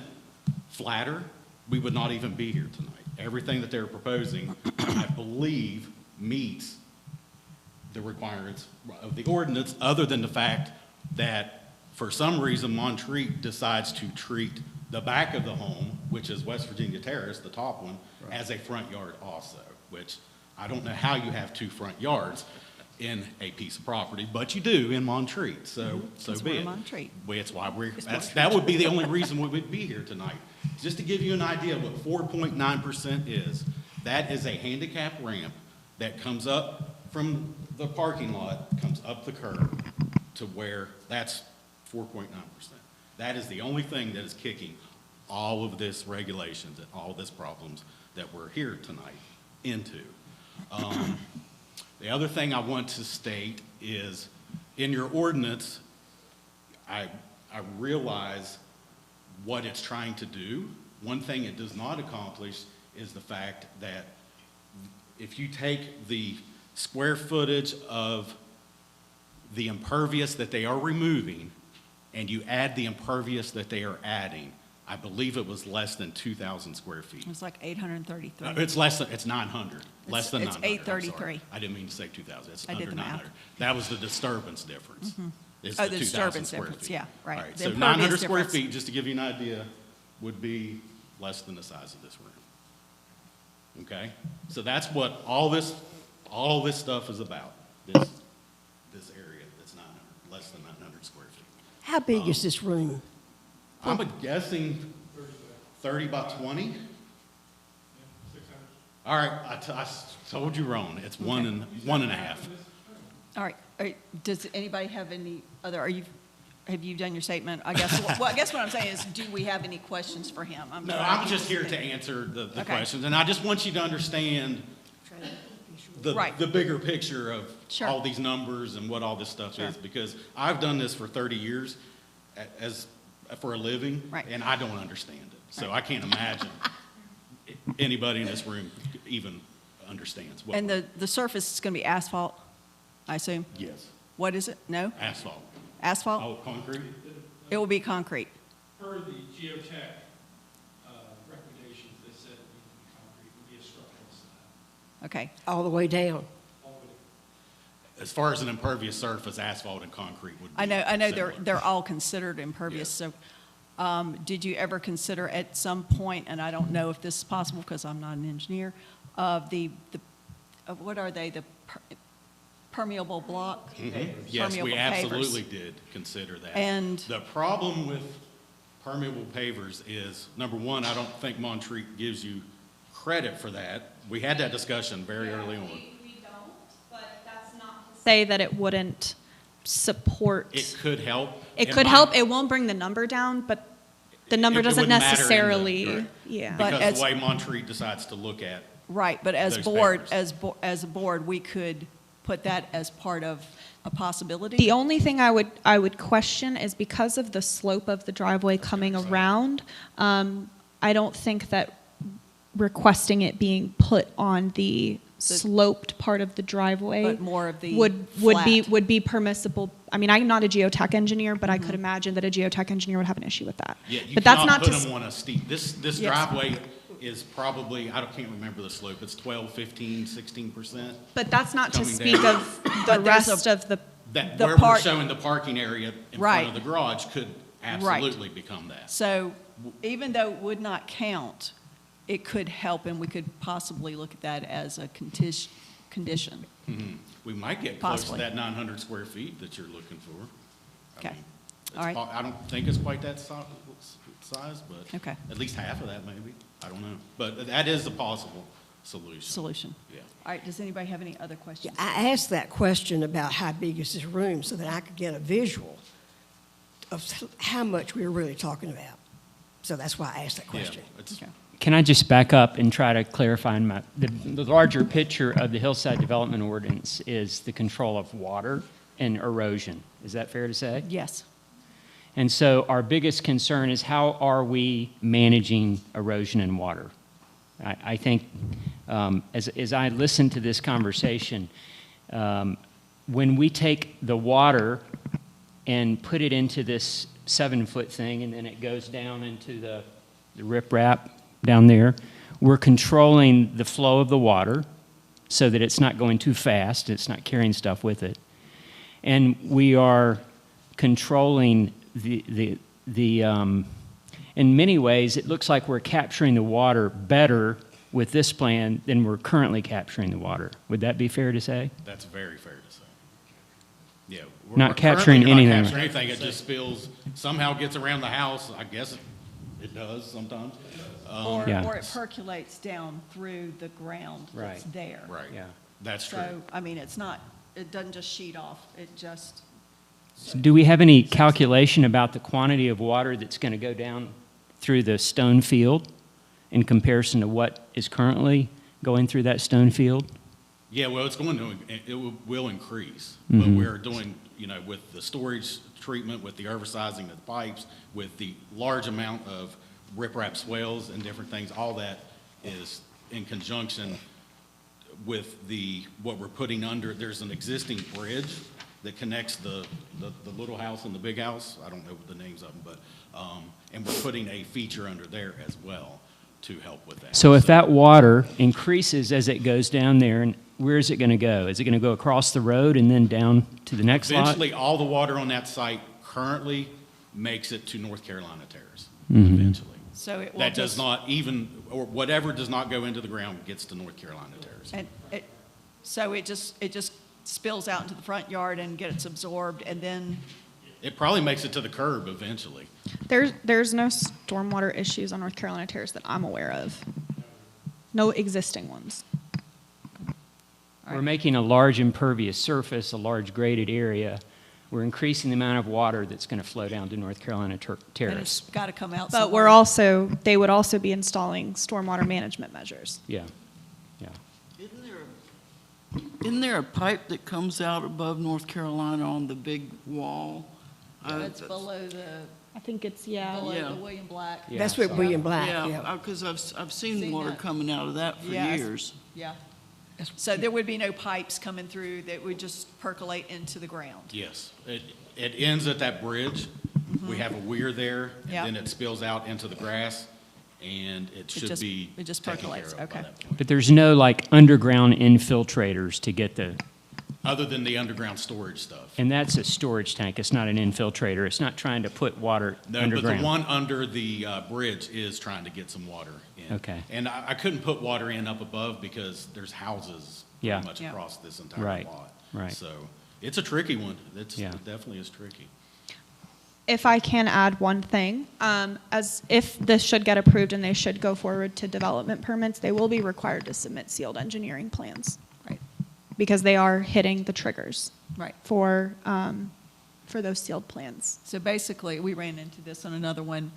flatter, we would not even be here tonight. Everything that they're proposing, I believe, meets the requirements of the ordinance, other than the fact that for some reason Montreat decides to treat the back of the home, which is West Virginia Terrace, the top one, as a front yard also, which I don't know how you have 2 front yards in a piece of property, but you do in Montreat, so be we're it. Montreat. Well, it's why that would be the only reason we would be here tonight. Just to give you an idea of what 4.9% is, that is a handicap ramp that comes up from the parking lot, comes up the curb to where that's 4.9%. That is the only thing that is kicking all of this regulations and all this problems that we're here tonight into. The other thing I want to state is, in your ordinance, I realize what it's trying to do. One thing it does not accomplish is the fact that if you take the square footage of the impervious that they are removing and you add the impervious that they are adding, I believe it was less than 2,000 square feet. It was like 833. It's 900, less than 900. It's I'm sorry. 833. I didn't mean to say 2,000, it's I did under the math. 900. That was the disturbance difference. It's Oh, the the 2,000 disturbance square difference, feet. yeah, right. All right, The so impervious 900 square difference. feet, just to give you an idea, would be less than the size of this room. Okay? So that's what all this stuff is about, this area that's 900, less than 900 square feet. How big is this room? I'm guessing 30 by 20. All right, I told you wrong. It's one and a half. All right. Does anybody have any other, have you done your statement? I guess, well, I guess what I'm saying is, do we have any questions for him? No, I'm just here to answer the Okay. questions, and I just want you to understand Right. the bigger picture of Sure. all these numbers and what all this stuff Sure. is, because I've done this for 30 years for a living, Right. and I don't understand it. So Right. I can't imagine anybody in this room even understands what. And the surface is going to be asphalt, I assume? Yes, What is it? No? asphalt. Asphalt? Oh, concrete? It will be concrete. Per the geotech recommendations, they said it needed to be concrete, would be a structural slab. Okay. All the way down? all the way As far as an impervious surface, asphalt and concrete would be I know similar. they're all considered impervious, so did you ever consider at some point, and I don't know if this is possible because I'm not an engineer, of of what are they, the permeable block? Yes, we Permeable absolutely pavers. did consider that. And- the problem with permeable pavers is, number one, I don't think Montreat gives you credit for that. We had that discussion very early on. We don't, but that's not to say that it wouldn't support. It could help. It In could my- help. It won't bring the number down, but the number it doesn't wouldn't matter in the- necessarily, correct. yeah. But Because as- the way Montreat decides to look at, Right, but as Those board, pavers. as a board, we could put that as part of a possibility? The only thing I would question is because of the slope of the driveway coming around, I don't think that requesting it being put on the sloped part of the driveway But more of the would flat. be permissible I mean, I'm not a geotech engineer, but I could imagine that a geotech engineer would have an issue with that. Yeah, you But that's cannot not put to, them on a steep, this Yes. driveway is probably, can't remember the slope, it's 12, 15, 16%. but that's not to coming speak down. of the But there's rest of the, That, The where we're park- showing the parking area in Right. front of the garage could absolutely become that. So even though it would not count, it could help, and we could possibly look at that as a condition. Mhm. We might get close to Possibly. that 900 square feet that you're looking for. I Okay. mean, it's All right. I don't think it's quite that size, but Okay. at least half of that maybe. I don't know. But that is a possible solution. Solution. Yeah. All right, does anybody have any other questions? I asked that question about how big is this room so that I could get a visual of how much we were really talking about. So that's why I asked that Yeah, question. it's- Okay. can I just back up and try to clarify the larger picture of the Hillside Development Ordinance is the control of water and erosion. Is that fair to say? Yes. And so our biggest concern is how are we managing erosion and water? I think as I listen to this conversation, when we take the water and put it into this 7-foot thing and then it goes down into the riprap down there, we're controlling the flow of the water so that it's not going too fast, it's not carrying stuff with it. And we are controlling in many ways, it looks like we're capturing the water better with this plan than we're currently capturing the water. Would that be fair to say? That's very fair to say. Yeah. Not we're capturing currently not anything. capturing anything. It just spills, somehow gets around the house. I guess it does sometimes. Yeah. Or it percolates down through the ground that's Right. there. Right. Yeah. That's true. So, I mean, it doesn't just sheet off, it just, So do we have any calculation about the quantity of water that's going to go down through the stone field in comparison to what is currently going through that stone field? Yeah, well, it will increase, but we're doing, with the storage treatment, with the herbicizing of the pipes, with the large amount of riprap swales and different things, all that is in conjunction with what we're putting under. There's an existing bridge that connects the little house and the big house. I don't know the names of them, but, and we're putting a feature under there as well to help with that. So if that water increases as it goes down there, and where is it going to go? Is it going to go across the road and then down to the next lot? Eventually, all the water on that site currently makes it to North Carolina Terrace, eventually. so it will That does just, not or whatever does not go into the ground gets to North Carolina Terrace. and so it just spills out into the front yard and gets absorbed, and then, It probably makes it to the curb eventually. there's no stormwater issues on North Carolina Terrace that I'm aware of. No existing ones. We're making a large impervious surface, a large graded area. We're increasing the amount of water that's going to flow down to North Carolina and it's Terrace. got to come out But somewhere. they would also be installing stormwater management measures. Yeah, yeah. Isn't there a pipe that comes out above North Carolina on the big wall? It's below I think it's, yeah. below Yeah. the William Black. Yeah, That's what so- William Black, Yeah, yeah. because I've seen Seen water that. coming out of that for Yes. years. Yeah. So there would be no pipes coming through that would just percolate into the ground. Yes. It ends at that bridge. We have a weir there, and Yeah. then it spills out into the grass, and it should just- be it just taken care percolates, of by okay. that point. But there's no like underground infiltrators to get Other than the underground storage stuff. and that's a storage tank. It's not an infiltrator. It's not trying to put water No, but underground. the one under the bridge is trying to get some water in. Okay. And I couldn't put water in up above because there's houses Yeah. pretty much Yeah. across this entire Right, lot. right. So it's a tricky one. It Yeah. definitely is tricky. If I can add one thing, as if this should get approved and they should go forward to development permits, they will be required to submit sealed engineering plans. Right. Because they are hitting the triggers Right. for those sealed plans. So basically, we ran into this on another one.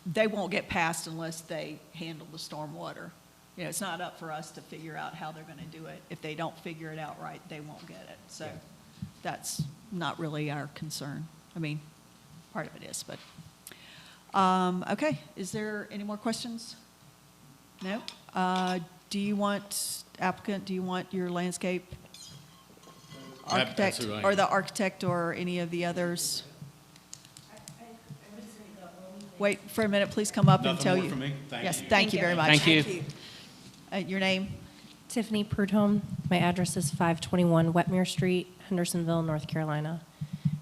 They won't get passed unless they handle the stormwater. It's not up for us to figure out how they're going to do it. If they don't figure it out right, they won't get it. So that's not really our concern. I mean, part of it is, but, okay. Is there any more questions? No? Do you want, applicant, do you want your landscape architect, who I or am. the architect or any of the others? Wait for a minute, please come up and Nothing tell more you. from me? Thank Yes, you. thank you very much. Thank you. Your name? Tiffany Prudhomme. My address is 521 Wetmere Street, Hendersonville, North Carolina,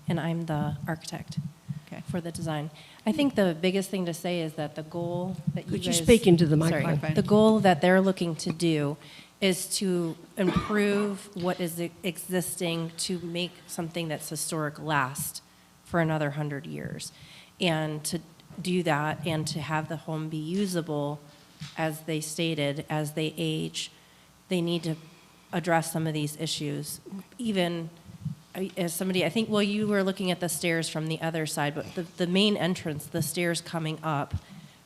and I'm the architect Okay. for the design. I think the biggest thing to say is that the goal that you Could you guys... speak into the Sorry. microphone? The goal that they're looking to do is to improve what is existing to make something that's historic last for another 100 years. And to do that and to have the home be usable, as they stated, as they age, they need to address some of these issues. Even as somebody, I think, well, you were looking at the stairs from the other side, but the main entrance, the stairs coming up,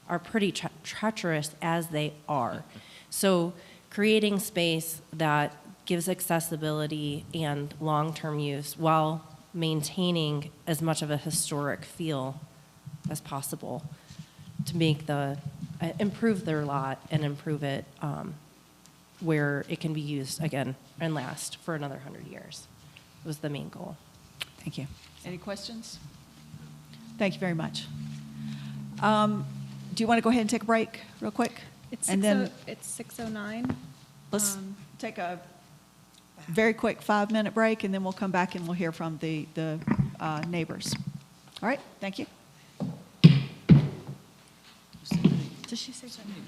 are pretty treacherous as they are. So creating space that gives accessibility and long-term use while maintaining as much of a historic feel as possible to make improve their lot and improve it where it can be used again and last for another 100 years was the main goal. Thank you. Any questions? Thank you very much. Do you want to go ahead and take a break real quick? And then It's 6:09. let's take a very quick 5-minute break, and then we'll come back and we'll hear from the neighbors. All right, thank you. Did she say something?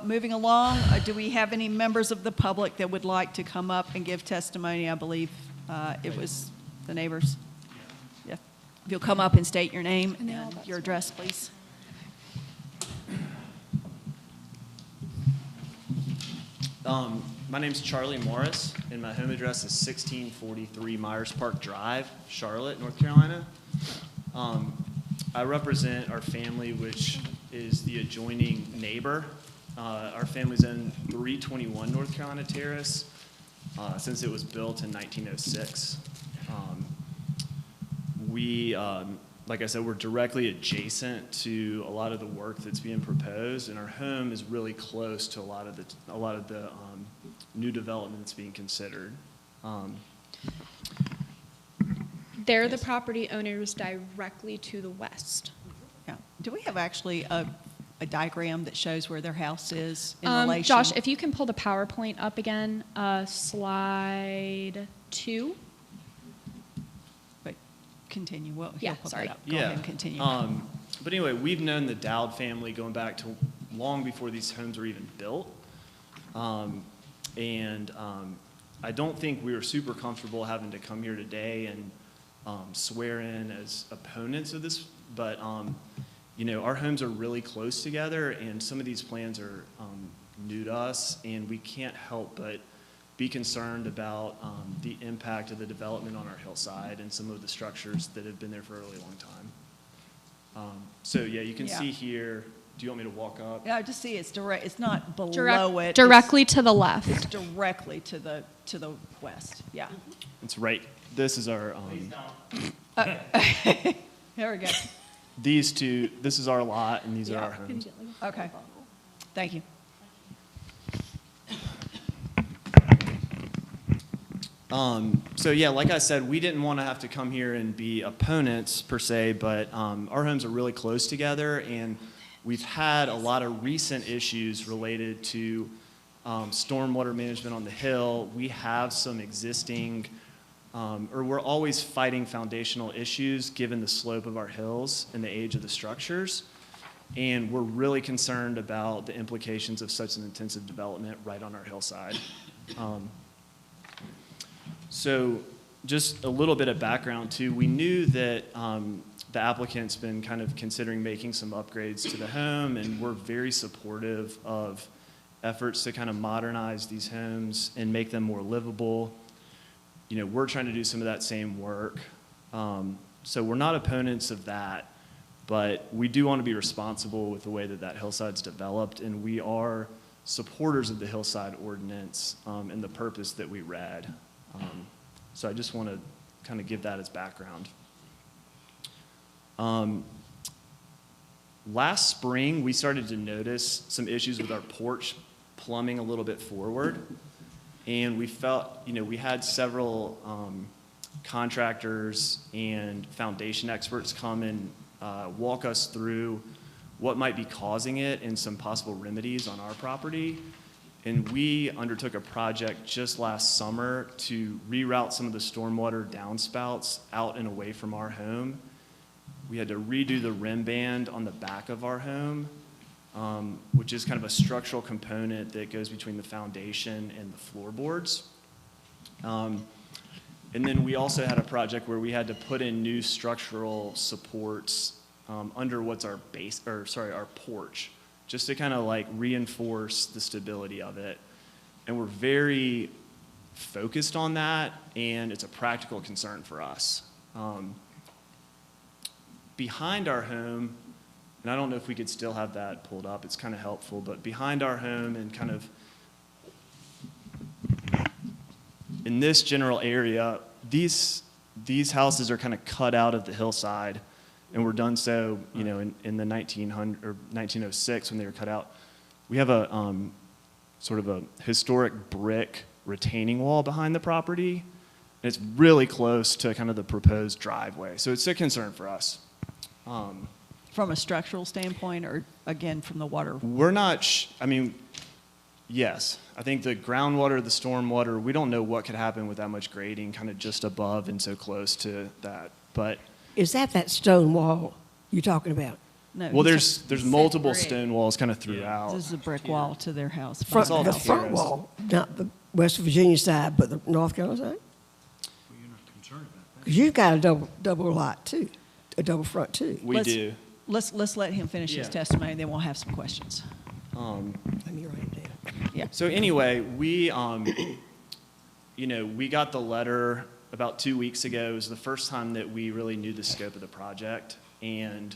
Moving along, do we have any members of the public that would like to come up and give testimony? I believe it was the neighbors. Yeah. If you'll come up and state your name and your address, please. My name's Charlie Morris, and my home address is 1643 Myers Park Drive, Charlotte, North Carolina. I represent our family, which is the adjoining neighbor. Our family's in 321 North Carolina Terrace since it was built in 1906. Like I said, we're directly adjacent to a lot of the work that's being proposed, and our home is really close to a lot of the new development that's being considered. They're the property owners directly to the west. Yeah. Do we have actually a diagram that shows where their house is in relation? Josh, if you can pull the PowerPoint up again, slide 2. But continue. Well, Yeah, he'll pull sorry. that up. Go ahead and continue. But anyway, we've known the Dowd family going back to long before these homes were even built. I don't think we were super comfortable having to come here today and swear in as opponents of this, but our homes are really close together, and some of these plans are new to us, and we can't help but be concerned about the impact of the development on our hillside and some of the structures that have been there for a really long time. You can see here. Do you want me to walk up? Yeah, I just see it's direct. It's not below it. Directly to the left. It's directly to the west. Yeah. It's right. This is our. There we go. These two. This is our lot, and these are our homes. Okay. Thank you. Like I said, we didn't want to have to come here and be opponents per se, but our homes are really close together, and we've had a lot of recent issues related to stormwater management on the hill. We have some existing, we're always fighting foundational issues given the slope of our hills and the age of the structures. And we're really concerned about the implications of such an intensive development right on our hillside. So just a little bit of background too. We knew that the applicant's been kind of considering making some upgrades to the home, and we're very supportive of efforts to kind of modernize these homes and make them more livable. We're trying to do some of that same work. So we're not opponents of that, but we do want to be responsible with the way that hillside's developed, and we are supporters of the hillside ordinance and the purpose that we read. So I just want to kind of give that as background. Last spring, we started to notice some issues with our porch plumbing a little bit forward. And we felt, we had several contractors and foundation experts come and walk us through what might be causing it and some possible remedies on our property. And we undertook a project just last summer to reroute some of the stormwater downspouts out and away from our home. We had to redo the rim band on the back of our home, which is kind of a structural component that goes between the foundation and the floorboards. And then we also had a project where we had to put in new structural supports under what's our our porch, just to kind of like reinforce the stability of it. And we're very focused on that, and it's a practical concern for us. Behind our home, and I don't know if we could still have that pulled up, it's kind of helpful, but behind our home and kind of in this general area, these houses are kind of cut out of the hillside, and were done so, in the 1900 or 1906 when they were cut out. We have a sort of a historic brick retaining wall behind the property, and it's really close to kind of the proposed driveway. So it's a concern for us. From a structural standpoint, or again, from the water? We're not, yes. I think the groundwater, the stormwater, we don't know what could happen with that much grading kind of just above and so close to that. But Is that stone wall you're talking about? No, Well, he's there's multiple brick. stone walls kind of throughout. This is a brick wall to their house. Front, all the terrace. front wall, not the West Virginia side, but the North Carolina side? Well, you're not concerned about that. Because you've got a double lot too, a double front too. We Let's- do. Let's let him finish his Yeah. testimony, then we'll have some questions. Let me write it down. Yeah. So anyway, we, we got the letter about 2 weeks ago. It was the first time that we really knew the scope of the project and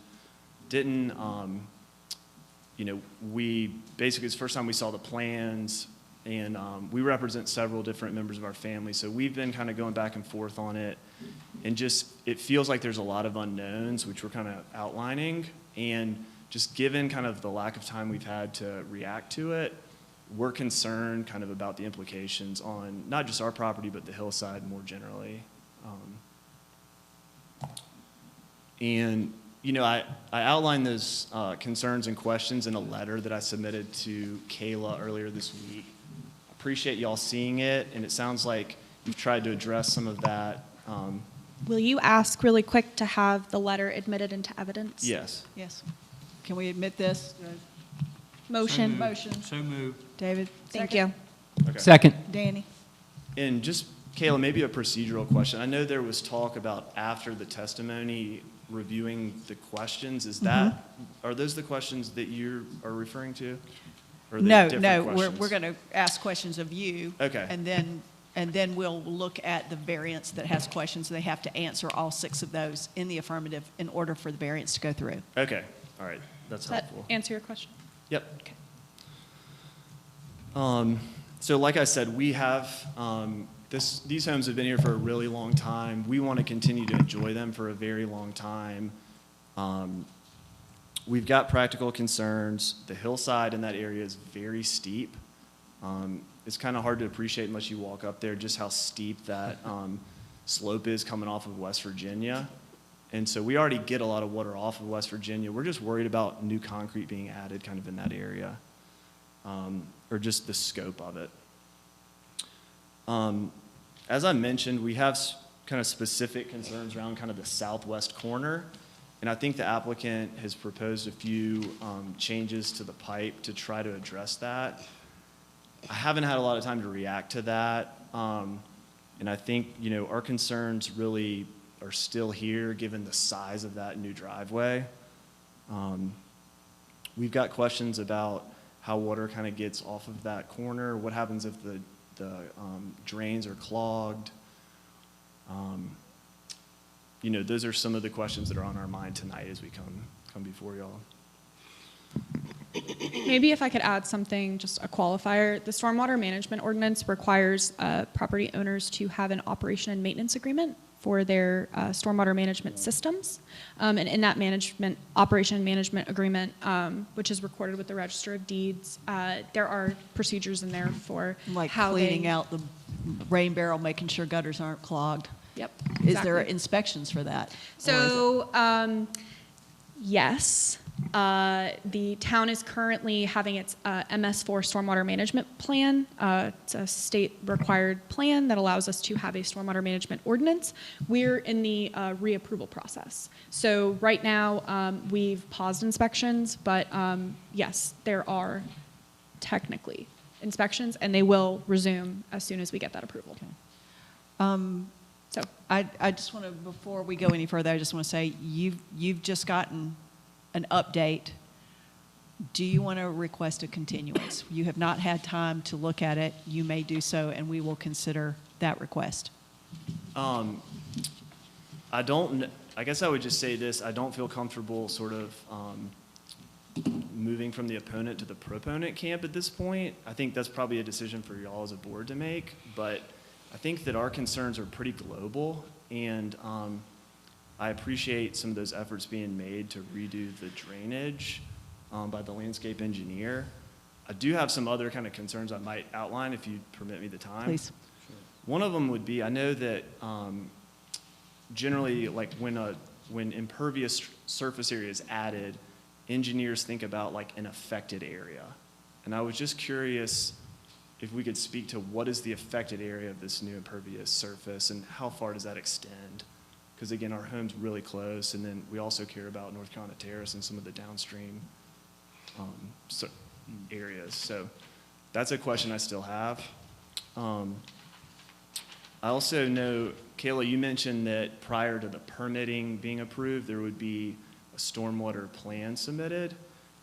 didn't, we basically, it's the first time we saw the plans and we represent several different members of our family. So we've been kind of going back and forth on it and just, it feels like there's a lot of unknowns, which we're kind of outlining. And just given kind of the lack of time we've had to react to it, we're concerned kind of about the implications on not just our property, but the hillside more generally. I outlined those concerns and questions in a letter that I submitted to Kayla earlier this week. Appreciate y'all seeing it, and it sounds like you've tried to address some of that. Will you ask really quick to have the letter admitted into evidence? Yes. Yes. Can we admit this? Motion. Motion. So moved. David? Thank second? you. Okay. Second. Danny? And just, Kayla, maybe a procedural question. I know there was talk about after the testimony reviewing the questions. Is that, are those the questions that you are referring to? Or are they No, different no, questions? we're going to ask questions of you. Okay. And then we'll look at the variance that has questions. They have to answer all 6 of those in the affirmative in order for the variance to go through. Okay, all right, that's Does that helpful. answer your question? Yep. So like I said, we have, these homes have been here for a really long time. We want to continue to enjoy them for a very long time. We've got practical concerns. The hillside in that area is very steep. It's kind of hard to appreciate unless you walk up there just how steep that slope is coming off of West Virginia. And so we already get a lot of water off of West Virginia. We're just worried about new concrete being added kind of in that area, or just the scope of it. As I mentioned, we have kind of specific concerns around kind of the southwest corner. And I think the applicant has proposed a few changes to the pipe to try to address that. I haven't had a lot of time to react to that. And I think, our concerns really are still here given the size of that new driveway. We've got questions about how water kind of gets off of that corner. What happens if the drains are clogged? Those are some of the questions that are on our mind tonight as we come before y'all. Maybe if I could add something, just a qualifier. The stormwater management ordinance requires property owners to have an operation and maintenance agreement for their stormwater management systems. And in that operation and management agreement, which is recorded with the Register of Deeds, there are procedures in there for Like how cleaning they, out the rain barrel, making sure gutters aren't clogged. Yep. Is there exactly. inspections for that? Or is it- So, yes. The town is currently having its MS4 stormwater management plan. It's a state-required plan that allows us to have a stormwater management ordinance. We're in the reapproval process. So right now, we've paused inspections, but yes, there are technically inspections, and they will resume as soon as we get that approval. So I just want to, before we go any further, I just want to say, you've just gotten an update. Do you want to request a continuance? You have not had time to look at it. You may do so, and we will consider that request. I guess I would just say this, I don't feel comfortable sort of moving from the opponent to the proponent camp at this point. I think that's probably a decision for y'all as a board to make, but I think that our concerns are pretty global, and I appreciate some of those efforts being made to redo the drainage by the landscape engineer. I do have some other kind of concerns I might outline if you permit me the time. Please. One of them would be, I know that generally, like when impervious surface area is added, engineers think about like an affected area. And I was just curious if we could speak to what is the affected area of this new impervious surface and how far does that extend? Because again, our home's really close, and then we also care about North Carolina Terrace and some of the downstream areas. So that's a question I still have. I also know, Kayla, you mentioned that prior to the permitting being approved, there would be a stormwater plan submitted.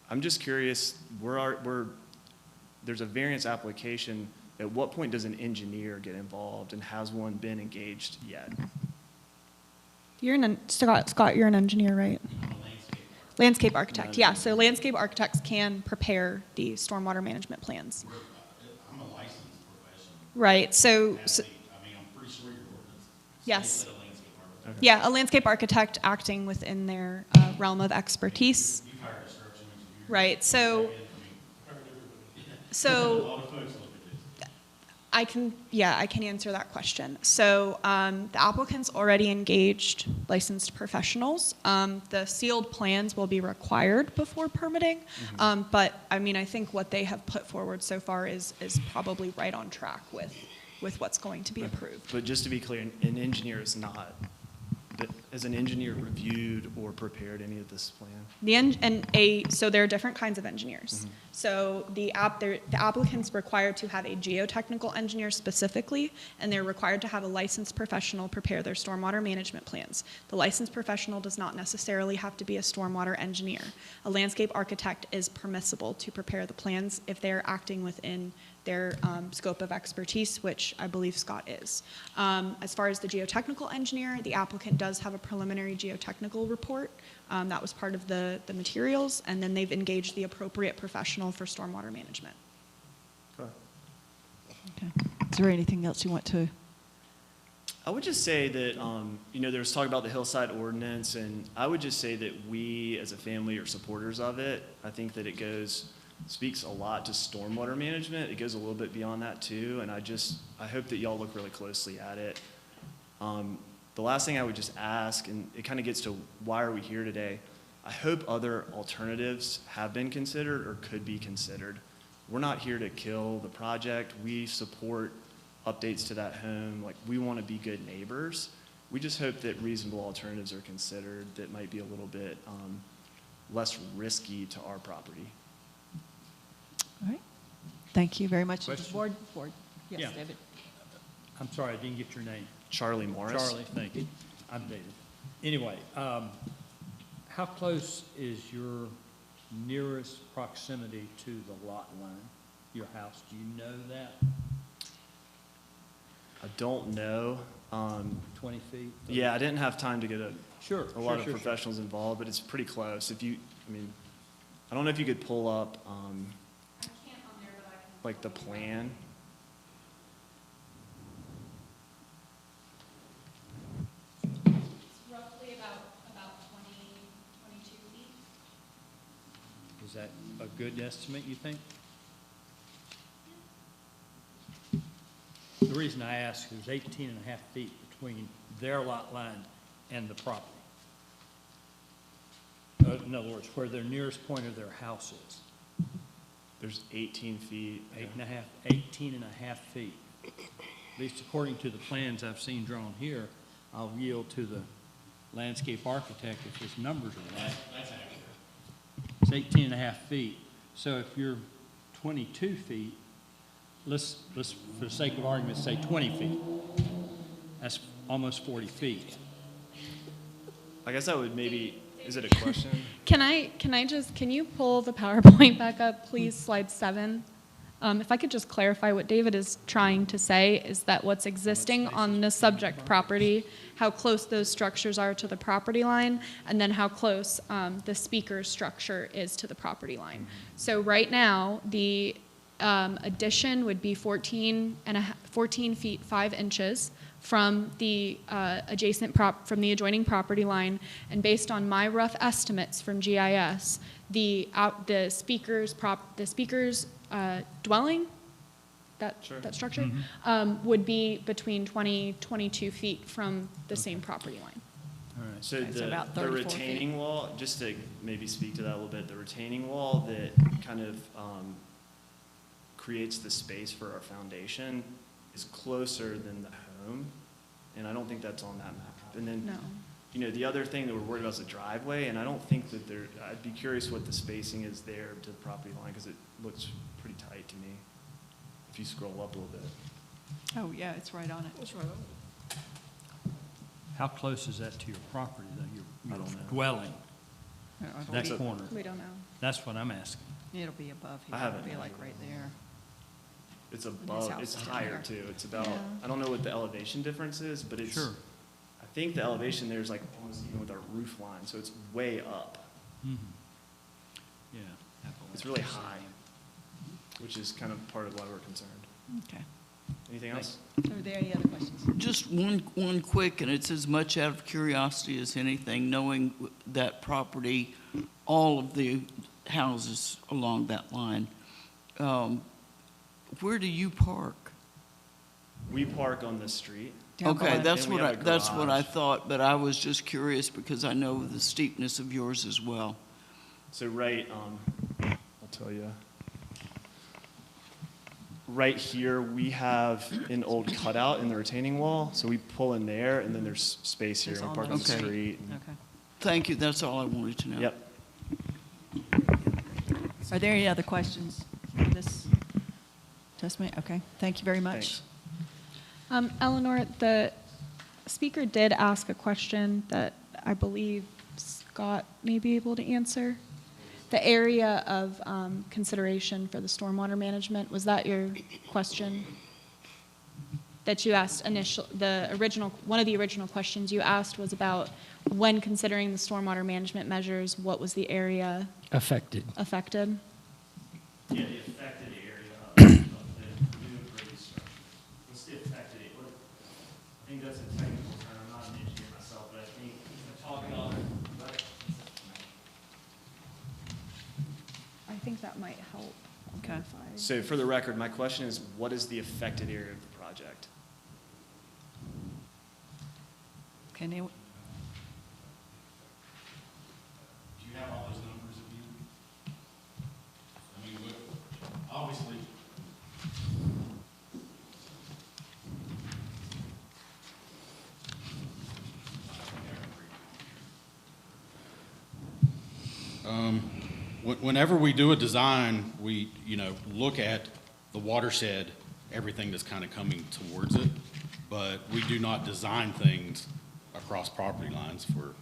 I'm just curious, there's a variance application. At what point does an engineer get involved, and has one been engaged yet? Scott, you're an engineer, right? Landscape architect, yeah. So landscape architects can prepare the stormwater management plans. I'm a licensed professional. Right, so, I mean, I'm pretty sure your ordinance yes. states that a landscape architect. Yeah, a landscape architect acting within their realm of expertise. You've hired a structural engineer. Right, so, A lot of folks look at this. I can answer that question. So the applicant's already engaged licensed professionals. The sealed plans will be required before permitting, but I mean, I think what they have put forward so far is probably right on track with what's going to be approved. But just to be clear, an engineer is not, has an engineer reviewed or prepared any of this plan? So there are different kinds of engineers. So the applicant's required to have a geotechnical engineer specifically, and they're required to have a licensed professional prepare their stormwater management plans. The licensed professional does not necessarily have to be a stormwater engineer. A landscape architect is permissible to prepare the plans if they're acting within their scope of expertise, which I believe Scott is. As far as the geotechnical engineer, the applicant does have a preliminary geotechnical report. That was part of the materials, and then they've engaged the appropriate professional for stormwater management. Okay. Is there anything else you want to? I would just say that, there was talk about the Hillside Ordinance, and I would just say that we as a family are supporters of it. I think that it speaks a lot to stormwater management. It goes a little bit beyond that too, and I hope that y'all look really closely at it. The last thing I would just ask, and it kind of gets to why are we here today, I hope other alternatives have been considered or could be considered. We're not here to kill the project. We support updates to that home. Like, we want to be good neighbors. We just hope that reasonable alternatives are considered that might be a little bit less risky to our property. All right. Thank you very much. Question? Board. Yes, Yeah. David. I'm sorry, I didn't get your name. Charlie Morris. Charlie, thank you. I'm David. Anyway, how close is your nearest proximity to the lot line, your house? Do you know that? I don't know. 20 feet? Yeah, I didn't have time to get a lot of Sure. professionals involved, but it's pretty close. I don't know if you could pull up, like the plan. It's roughly about 22 feet. Is that a good estimate, you think? The reason I ask is 18 and a half feet between their lot line and the property. In other words, where their nearest point of their house is. There's 18 feet. 18 and a half feet. At least according to the plans I've seen drawn here, I'll yield to the landscape architect if his numbers are right. That's accurate. It's 18 and a half feet. So if you're 22 feet, let's, for the sake of argument, say 20 feet. That's almost 40 feet. I guess I would maybe, is it a question? Can you pull the PowerPoint back up, please, slide 7? If I could just clarify what David is trying to say is that what's existing on the subject property, how close those structures are to the property line, and then how close the speaker's structure is to the property line. So right now, the addition would be 14 feet 5 inches from the from the adjoining property line, and based on my rough estimates from GIS, the speaker's dwelling, that structure, would be between 22 feet from the same property line. All right. So Okay, so the about 34 retaining wall, just to maybe speak to that a little bit, the retaining wall that kind of creates the space for our foundation is closer than the home, and I don't think that's on that map. And then No. You know, the other thing that we're worried about is the driveway, and I don't think that I'd be curious what the spacing is there to the property line, because it looks pretty tight to me. If you scroll up a little bit. Oh, yeah, it's right on it. It's right on it. How close is that to your property, though, I your don't know. dwelling, that corner? We don't know. That's what I'm asking. It'll be above here. I haven't. It'll be like right there. It's his above, house it's is down higher here. too. It's about, Yeah. I don't know what the elevation difference is, but it's, Sure. I think the elevation there is like almost even with our roof line, so it's way up. Mhm. Yeah. It's really high, which is kind of part of why we're concerned. Okay. Anything else? Are there any other questions? Just one quick, and it's as much out of curiosity as anything, knowing that property, all of the houses along that line, where do you park? We park on the street. Down Okay, below. that's And we what have a that's what I garage. thought, but I was just curious because I know the steepness of yours as well. So right, I'll tell you. Right here, we have an old cutout in the retaining wall, so we pull in there, and then there's space here, It's and we on park the on the street. street. and- Okay. Thank you, that's all I wanted to know. Yep. Are there any other questions for this testimony? Okay, thank you very much. Thanks. Eleanor, the speaker did ask a question that I believe Scott may be able to answer. The area of consideration for the stormwater management, was that your question? That you asked one of the original questions you asked was about when considering the stormwater management measures, what was the area Affected. affected? Yeah, the affected area of the new grade structure. What's the affected area? I think that's a technical term. I'm not an engineer myself, but I think talking about it. I think that might help. Okay. clarify. So for the record, my question is, what is the affected area of the project? Can you, Do you have all those numbers again? I mean, obviously. Whenever we do a design, we, look at the watershed, everything that's kind of coming towards it, but we do not design things across property lines for,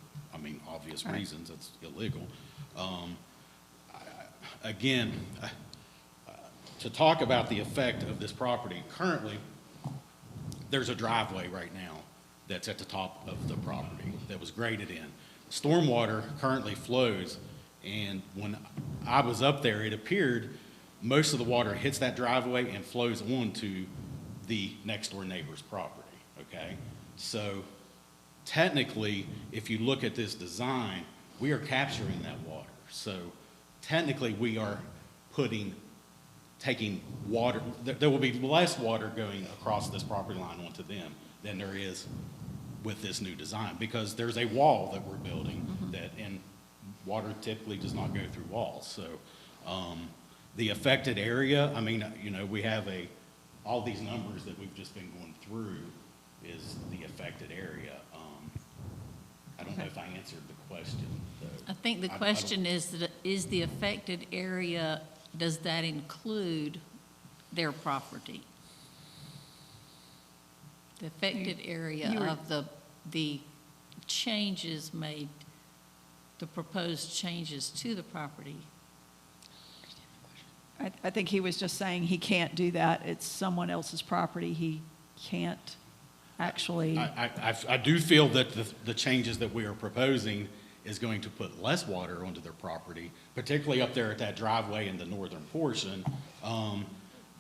obvious Right. reasons. It's illegal. Again, to talk about the effect of this property, currently, there's a driveway right now that's at the top of the property that was graded in. Stormwater currently flows, and when I was up there, it appeared most of the water hits that driveway and flows onto the next door neighbor's property, okay? So technically, if you look at this design, we are capturing that water. So technically, we are taking water, there will be less water going across this property line onto them than there is with this new design, because there's a wall that we're building and water typically does not go through walls. So the affected area, we have all these numbers that we've just been going through is the affected area. I don't know if I answered the question, though. I think the I don't- question is the affected area, does that include their property? The affected area you were- of the changes made, the proposed changes to the property. I think he was just saying he can't do that. It's someone else's property. He can't actually. I do feel that the changes that we are proposing is going to put less water onto their property, particularly up there at that driveway in the northern portion.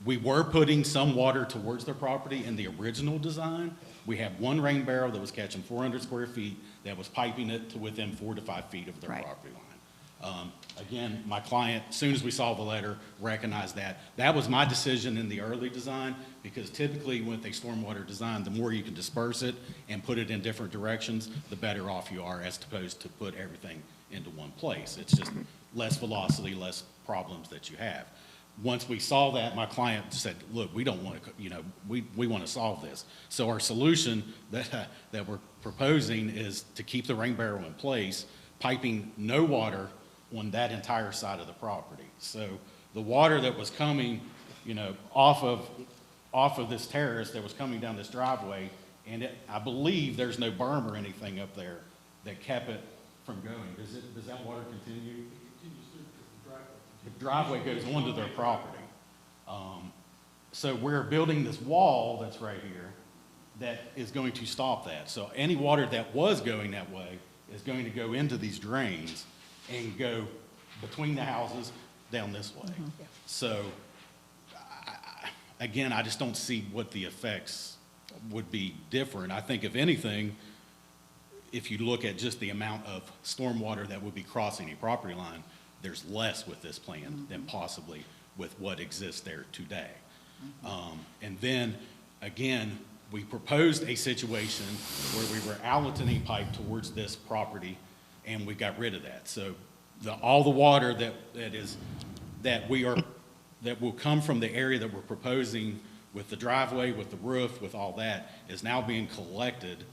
We were putting some water towards their property in the original design. We had one rain barrel that was catching 400 square feet that was piping it to within 4 to 5 feet of their Right. property line. Again, my client, as soon as we saw the letter, recognized that. That was my decision in the early design, because typically with a stormwater design, the more you can disperse it and put it in different directions, the better off you are, as opposed to put everything into one place. It's just less velocity, less problems that you have. once we saw that, my client said, look, we don't want to, we want to solve this. So our solution that we're proposing is to keep the rain barrel in place, piping no water on that entire side of the property. So the water that was coming, off of this terrace that was coming down this driveway, and I believe there's no berm or anything up there that kept it from going. Does that water continue? The driveway goes onto their property. So we're building this wall that's right here that is going to stop that. So any water that was going that way is going to go into these drains and go between the houses down this way. So again, I just don't see what the effects would be different. I think if anything, if you look at just the amount of stormwater that would be crossing a property line, there's less with this plan than possibly with what exists there today. And then, again, we proposed a situation where we were outletting pipe towards this property, and we got rid of that. So all the water that will come from the area that we're proposing with the driveway, with the roof, with all that, is now being collected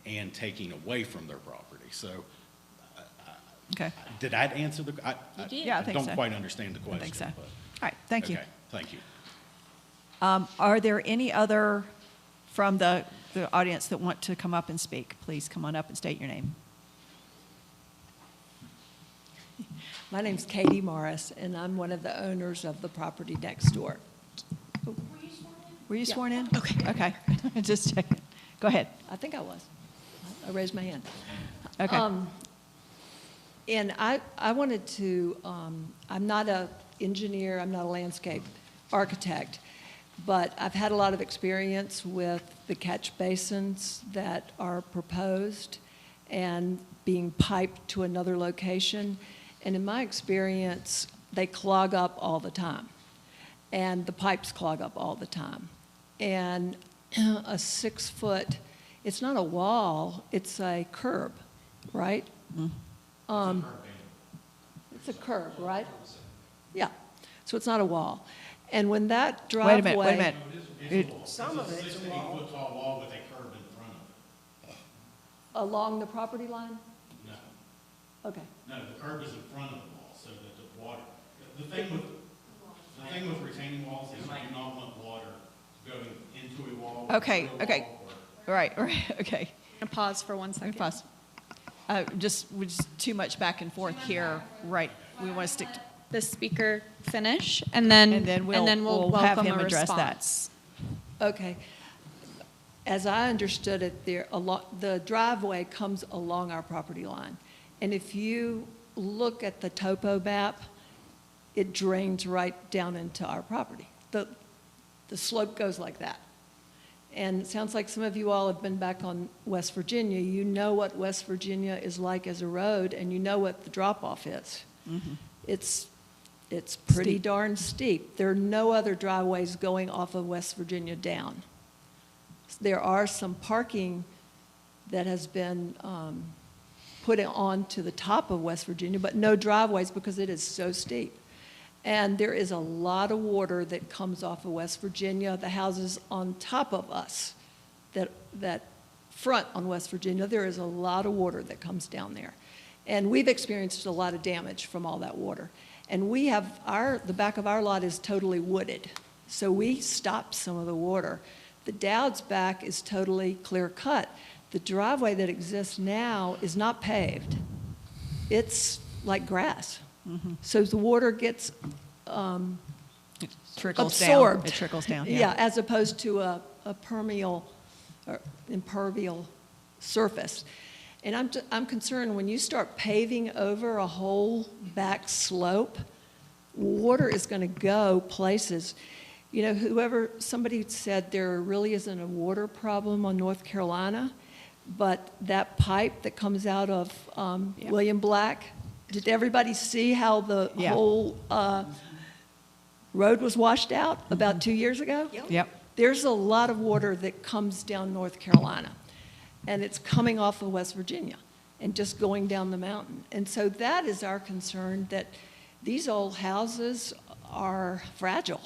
and taken away from their property. So, Okay. did I answer You did. Yeah, I think so. don't quite understand the question. I think so. but- All right, thank you. Okay, thank you. Are there any other from the audience that want to come up and speak? Please come on up and state your name. My name's Katie Morris, and I'm one of the owners of the property next door. Were you sworn in? Okay. Okay, just checking. Go ahead. I think I was. I raised my hand. Okay. And I wanted to, I'm not an engineer, I'm not a landscape architect, but I've had a lot of experience with the catch basins that are proposed and being piped to another location. And in my experience, they clog up all the time. And the pipes clog up all the time. And a 6-foot, it's not a wall, it's a curb, right? It's a curb, right? Yeah. So it's not a wall. And when that driveway. Wait a minute. Some of it's a wall. 6-foot tall wall with a curb in front of it. Along the property line? No. Okay. No, the curb is in front of the wall, so that the water, the thing with retaining walls is you do not want water going into a wall. Okay, through a okay. wall, Right, okay. I'm gonna pause for 1 second. Pause. Just too much back and forth here, right? We want to stick to, The speaker finish, and then we'll have welcome him a address that. response. Okay. As I understood it, the driveway comes along our property line. And if you look at the topo map, it drains right down into our property. The slope goes like that. And it sounds like some of you all have been back on West Virginia. You know what West Virginia is like as a road, and you know what the drop-off is. It's pretty Steep. darn steep. There are no other driveways going off of West Virginia down. There are some parking that has been put on to the top of West Virginia, but no driveways because it is so steep. And there is a lot of water that comes off of West Virginia. The houses on top of us that front on West Virginia, there is a lot of water that comes down there. And we've experienced a lot of damage from all that water. And we have the back of our lot is totally wooded. So we stopped some of the water. The Dowd's back is totally clear cut. The driveway that exists now is not paved. It's like grass. So the water gets Trickles absorbed. down. It trickles down, Yeah, as opposed to a permeable or impervial surface. And I'm concerned when you start paving over a whole back slope, water is going to go places. You know, somebody said there really isn't a water problem on North Carolina, but that pipe that comes out of William Black, did everybody see how the whole road was washed out about 2 years ago? Yep. There's a lot of water that comes down North Carolina, and it's coming off of West Virginia and just going down the mountain. And so that is our concern, that these old houses are fragile.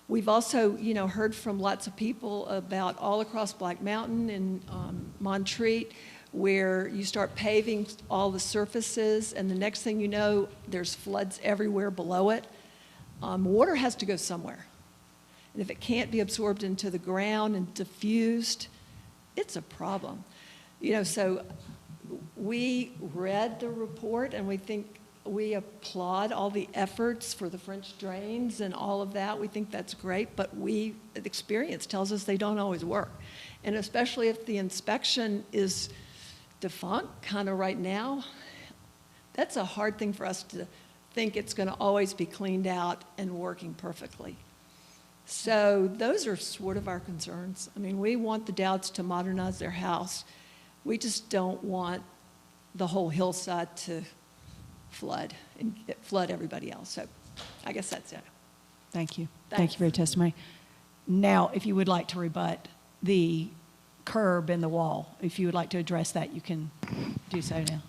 We've also, heard from lots of people about all across Black Mountain and Montreat, where you start paving all the surfaces, and the next thing you know, there's floods everywhere below it. Water has to go somewhere. And if it can't be absorbed into the ground and diffused, it's a problem. So we read the report, and we applaud all the efforts for the French drains and all of that. We think that's great, but the experience tells us they don't always work. And especially if the inspection is defunct kind of right now, that's a hard thing for us to think it's going to always be cleaned out and working perfectly. So those are sort of our concerns. I mean, we want the Dowds to modernize their house. We just don't want the whole hillside to flood and flood everybody else. So I guess that's it. Thank you. Thanks. Thank you for your testimony. Now, if you would like to rebut the curb in the wall, if you would like to address that, you can do so now.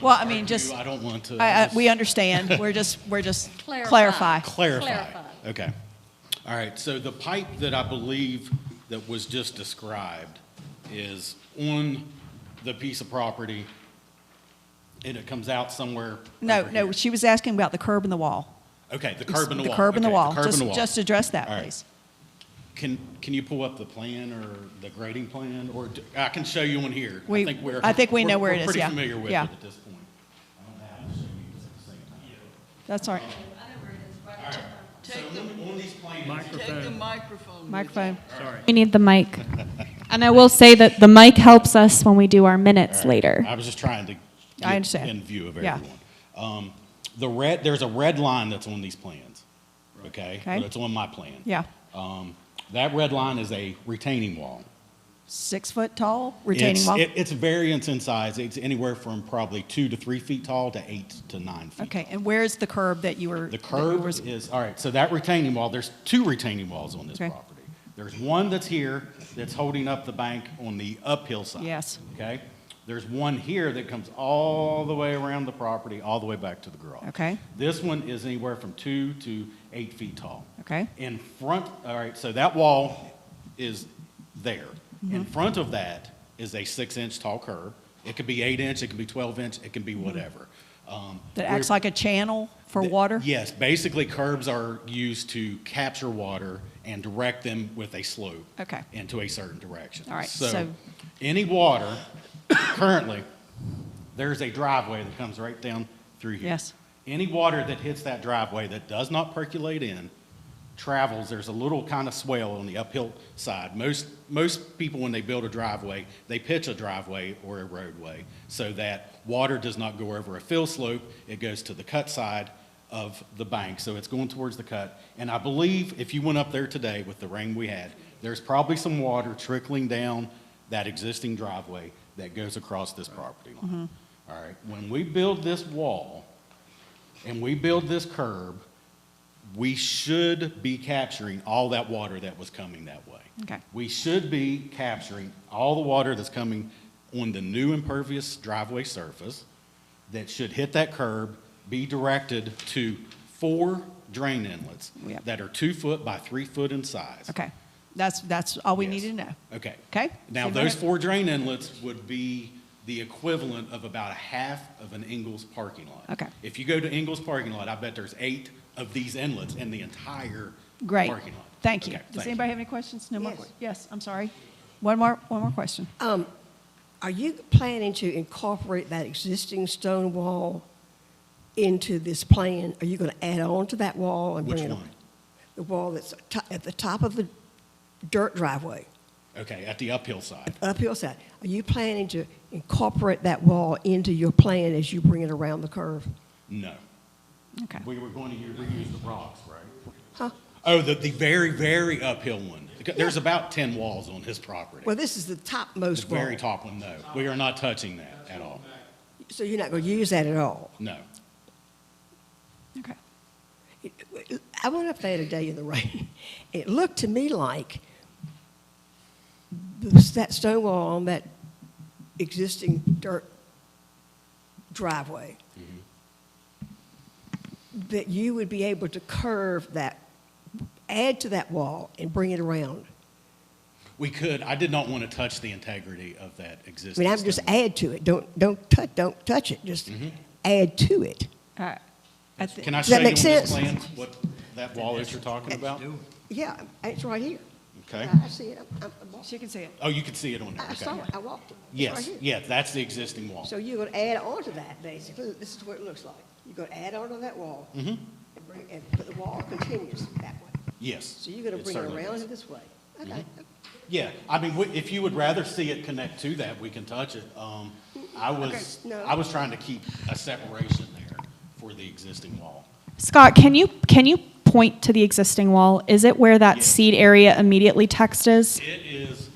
Well, I mean, just. I don't want to. We understand. We're just Clarify. clarify. Okay. All right. So the pipe that I believe that was just described is on the piece of property, and it comes out somewhere. No, over no, here. she was asking about the curb in the wall. Okay, the curb in the wall. The curb in the Okay, wall. curb in the wall. Just address that, All right. please. Can you pull up the plan or the grading plan, or I can show you one here. I think we know where it is, We're yeah. pretty familiar with Yeah. it at this point. I don't have to show you this at the same time. That's all right. So on these plans, Take the microphone. with you. Microphone. We need the mic. And I will say that the mic helps us when we do our minutes later. I was just trying to I understand. in view of Yeah. everyone. There's a red line that's on these plans, okay? Okay. That's on my plan. Yeah. That red line is a retaining wall. 6 foot tall retaining wall? It's variance in size. It's anywhere from probably 2 to 3 feet tall to 8 to 9 feet. Okay, and where's the curb that you were? The curb is, all right, so that retaining wall, there's 2 retaining walls on this Okay. property. There's one that's here that's holding up the bank on the uphill side. Yes. Okay? There's one here that comes all the way around the property, all the way back to the garage. Okay. This one is anywhere from 2 to 8 feet tall. Okay. In front, all right, so that wall is there. Mm-hmm. In front of that is a 6-inch tall curb. It could be 8-inch, it could be 12-inch, it can be whatever. That acts like a channel for water? Yes, basically curbs are used to capture water and direct them with a slope Okay. into a certain direction. All right, So so- any water, currently, there's a driveway that comes right down through here. Yes. Any water that hits that driveway that does not percolate in travels, there's a little kind of swale on the uphill side. Most people, when they build a driveway, they pitch a driveway or a roadway so that water does not go over a fill slope. It goes to the cut side of the bank, so it's going towards the cut. And I believe if you went up there today with the rain we had, there's probably some water trickling down that existing driveway that goes across this property line. All right, when we build this wall and we build this curb, we should be capturing all that water that was coming that way. Okay. We should be capturing all the water that's coming on the new impervious driveway surface that should hit that curb, be directed to 4 drain inlets Yep. that are 2 foot by 3 foot in size. Okay. That's all we Yes. needed to know. Okay. Okay? Now, So those go 4 drain inlets would be the equivalent of about a half of an Ingles parking lot. Okay. If you go to Ingles parking lot, I bet there's 8 of these inlets in the entire Great. parking lot. Thank you. Okay, Does thank anybody you. have any questions? No more? Yes. Yes, I'm sorry. One more question. Are you planning to incorporate that existing stone wall into this plan? Are you going to add on to that wall? And Which bring it one? on? The wall that's at the top of the dirt driveway, Okay, at the uphill side. uphill side. Are you planning to incorporate that wall into your plan as you bring it around the curve? No. Okay. We were going to reuse the rocks, right? Huh? Oh, the very, very uphill one. There's about 10 walls on his property. Well, this is the The topmost wall. very top one, no. We are not touching that at all. So you're not going to use that at all? No. Okay. I went up there today in the rain. It looked to me like that stone wall on that existing dirt driveway, that you would be able to curve that, add to that wall and bring it around? We could. I did not want to touch the integrity of that I existing. mean, I'm just stone. add to it. Don't touch it. Just add to it. Can I Does show that you on make this sense? plan what that wall is you're talking about? Yeah, it's right here. Okay. I see it. She can see it. Oh, you can see it on there. I Okay. saw it. I walked it. It's Yes, right here. yeah, that's the existing wall. So you're going to add on to that, basically. This is what it looks like. You're going to add on to that wall. And but the wall continues that way. Yes. So you're going to it bring it certainly around does. it this way. Okay. Yeah, I mean, if you would rather see it connect to that, we can touch it. I was trying to keep a separation there for the existing wall. Scott, can you point to the existing wall? Is it where that seed area immediately text is? It is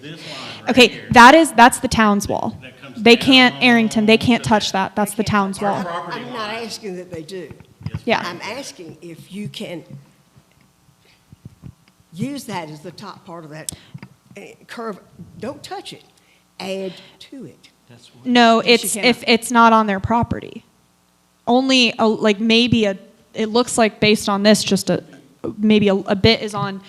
this line right Okay, here. that's the town's wall. That comes They can't, down Arrington, they to can't that. touch that. That's the town's Our wall. property I'm not line. asking that they do. Yeah. I'm asking if you can use that as the top part of that curve. Don't touch it. Add to it. No, Yes, you it's can. if it's not on their property. Only like maybe it looks like based on this, just maybe a bit is on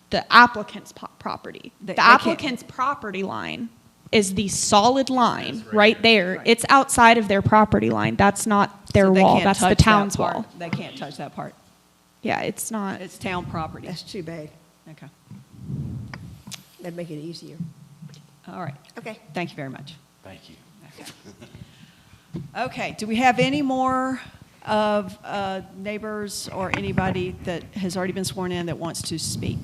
the applicant's property. They The can't- applicant's property line is the solid line right right there. Right. It's outside of their property line. That's not their So they wall. can't That's the touch that town's part. wall. They can't touch that part. Yeah, it's not. It's town property. That's too bad. Okay. That'd make it easier. All right. Okay. Thank you very much. Thank you. Okay, do we have any more of neighbors or anybody that has already been sworn in that wants to speak?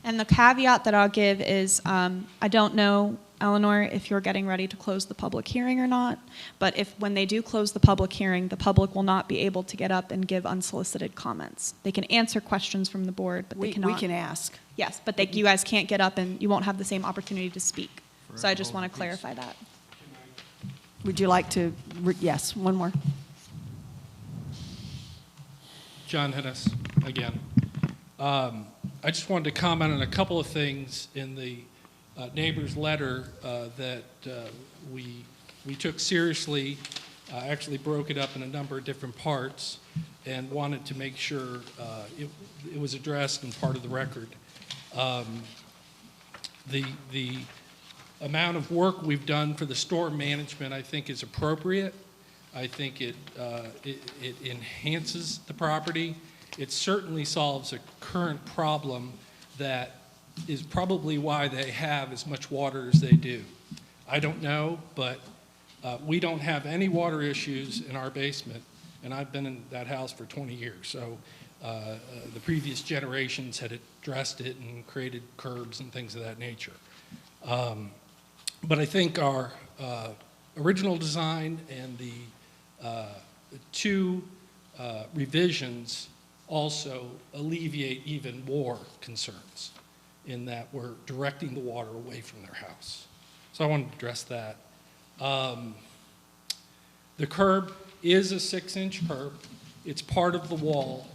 And the caveat that I'll give is, I don't know, Eleanor, if you're getting ready to close the public hearing or not, but when they do close the public hearing, the public will not be able to get up and give unsolicited comments. They can answer questions from the board, but they We cannot. can ask. Yes, but you guys can't get up and you won't have the same opportunity to speak. So I just want to clarify that. Would you like to, yes, one more. John Hennis, again. I just wanted to comment on a couple of things in the neighbor's letter that we took seriously. Actually broke it up in a number of different parts and wanted to make sure it was addressed and part of the record. The amount of work we've done for the storm management, I think, is appropriate. I think it enhances the property. It certainly solves a current problem that is probably why they have as much water as they do. I don't know, but we don't have any water issues in our basement, and I've been in that house for 20 years. So the previous generations had addressed it and created curbs and things of that nature. But I think our original design and the two revisions also alleviate even more concerns in that we're directing the water away from their house. So I wanted to address that. The curb is a 6-inch curb. It's part of the wall.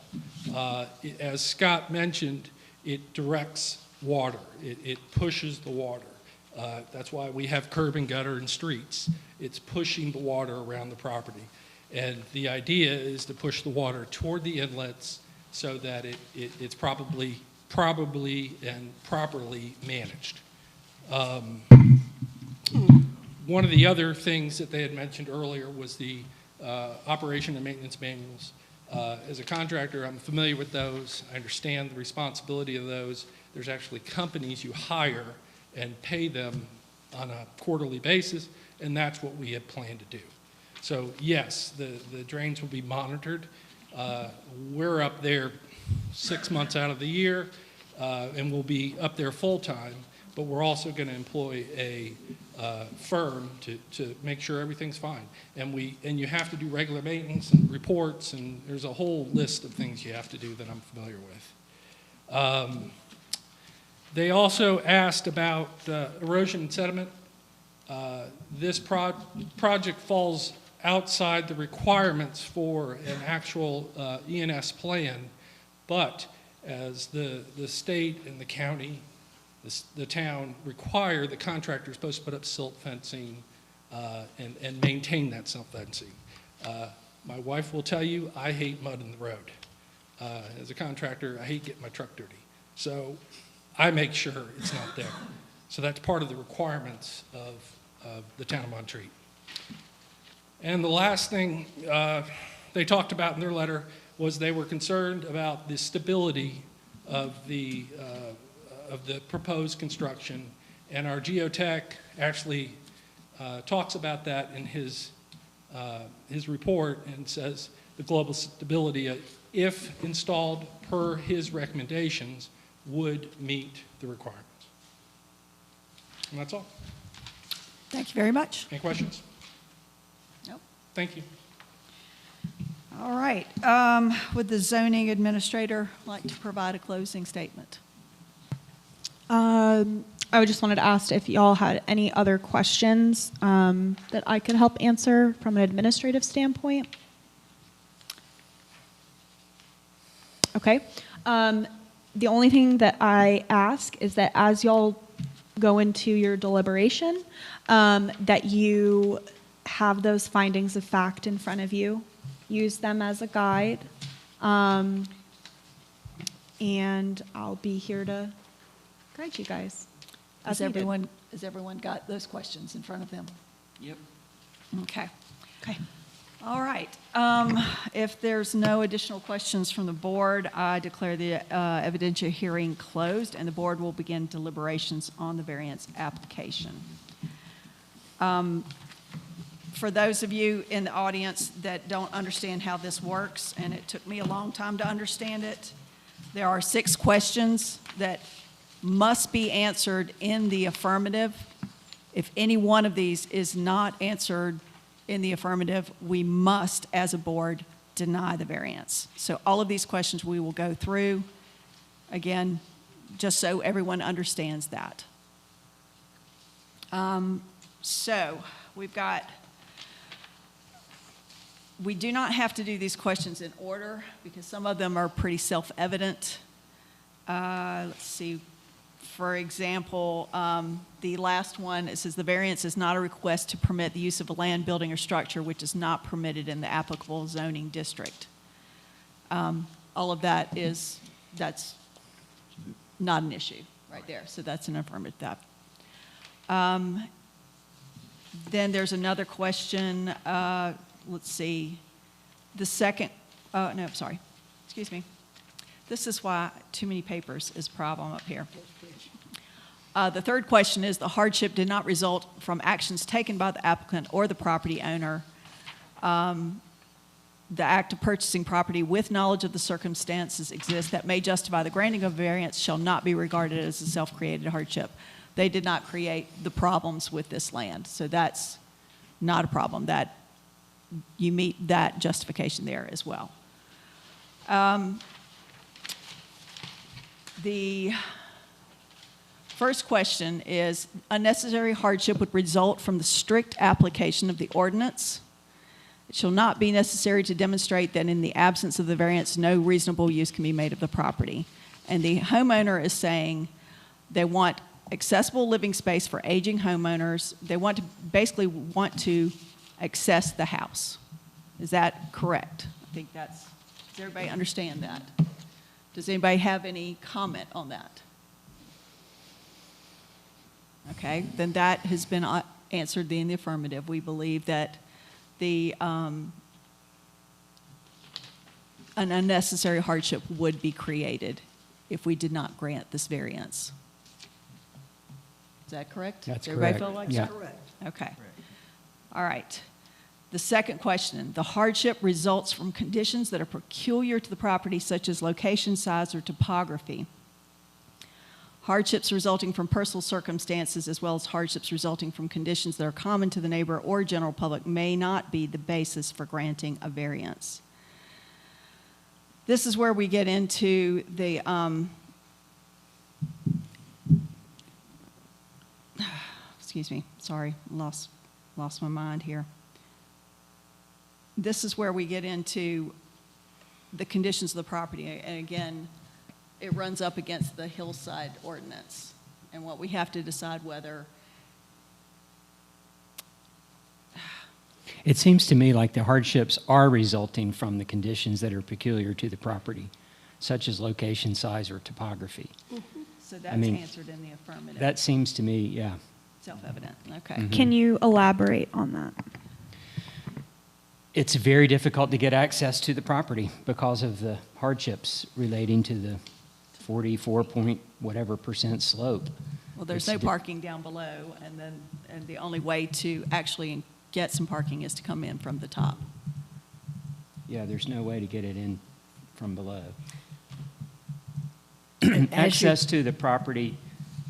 As Scott mentioned, it directs water. It pushes the water. That's why we have curb and gutter and streets. It's pushing the water around the property. And the idea is to push the water toward the inlets so that it's probably and properly managed. One of the other things that they had mentioned earlier was the operation and maintenance manuals. As a contractor, I'm familiar with those. I understand the responsibility of those. There's actually companies you hire and pay them on a quarterly basis, and that's what we had planned to do. So yes, the drains will be monitored. We're up there 6 months out of the year, and we'll be up there full-time, but we're also going to employ a firm to make sure everything's fine. And you have to do regular maintenance and reports, and there's a whole list of things you have to do that I'm familiar with. They also asked about erosion and sediment. This project falls outside the requirements for an actual ENS plan, but as the state and the county, the town require, the contractor is supposed to put up silt fencing, and maintain that self-fencing. My wife will tell you, I hate mud in the road. As a contractor, I hate getting my truck dirty. So I make sure it's not there. So that's part of the requirements of the town of Montreat. And the last thing they talked about in their letter was they were concerned about the stability of the proposed construction. And our geotech actually talks about that in his report and says the global stability, if installed per his recommendations, would meet the requirements. And that's all. Thank you very much. Any questions? Nope. Thank you. All right. Would the zoning administrator like to provide a closing statement? I just wanted to ask if y'all had any other questions that I could help answer from an administrative standpoint. Okay. The only thing that I ask is that as y'all go into your deliberation, that you have those findings of fact in front of you, use them as a guide, and I'll be here to guide you guys. Has everyone got those questions in front of them? Yep. Okay. Okay. All right. If there's no additional questions from the board, I declare the evidentiary hearing closed, and the board will begin deliberations on the variance application. For those of you in the audience that don't understand how this works, and it took me a long time to understand it, there are 6 questions that must be answered in the affirmative. If any one of these is not answered in the affirmative, we must, as a board, deny the variance. So all of these questions we will go through, again, just so everyone understands that. So we do not have to do these questions in order because some of them are pretty self-evident. Let's see. For example, the last one, it says the variance is not a request to permit the use of a land, building, or structure which is not permitted in the applicable zoning district. All of that's not an issue right there. So that's an affirmative. Then there's another question. Let's see. The second, no, sorry. Excuse me. This is why too many papers is a problem up here. The third question is the hardship did not result from actions taken by the applicant or the property owner. The act of purchasing property with knowledge of the circumstances exist that may justify the granting of variance shall not be regarded as a self-created hardship. They did not create the problems with this land, so that's not a problem. That you meet that justification there as well. The first question is, unnecessary hardship would result from the strict application of the ordinance. It shall not be necessary to demonstrate that in the absence of the variance, no reasonable use can be made of the property. And the homeowner is saying they want accessible living space for aging homeowners. They basically want to access the house. Is that correct? I think does everybody understand that? Does anybody have any comment on that? Okay, then that has been answered in the affirmative. We believe that an unnecessary hardship would be created if we did not grant this variance. Is that correct? That's Does everybody correct. feel like Yeah. that? Correct. Okay. All right. The second question, the hardship results from conditions that are peculiar to the property, such as location, size, or topography. Hardships resulting from personal circumstances, as well as hardships resulting from conditions that are common to the neighbor or general public, may not be the basis for granting a variance. This is where we get into the excuse me, sorry, lost my mind here. This is where we get into the conditions of the property. And again, it runs up against the hillside ordinance. And what we have to decide whether It seems to me like the hardships are resulting from the conditions that are peculiar to the property, such as location, size, or topography. So that's mean, answered in the affirmative. That seems to me, yeah. Self-evident, okay. Can you elaborate on that? It's very difficult to get access to the property because of the hardships relating to the 44 point whatever % slope. Well, there's no parking down below, and the only way to actually get some parking is to come in from the top. Yeah, there's no way to get it in from below. as Access to the property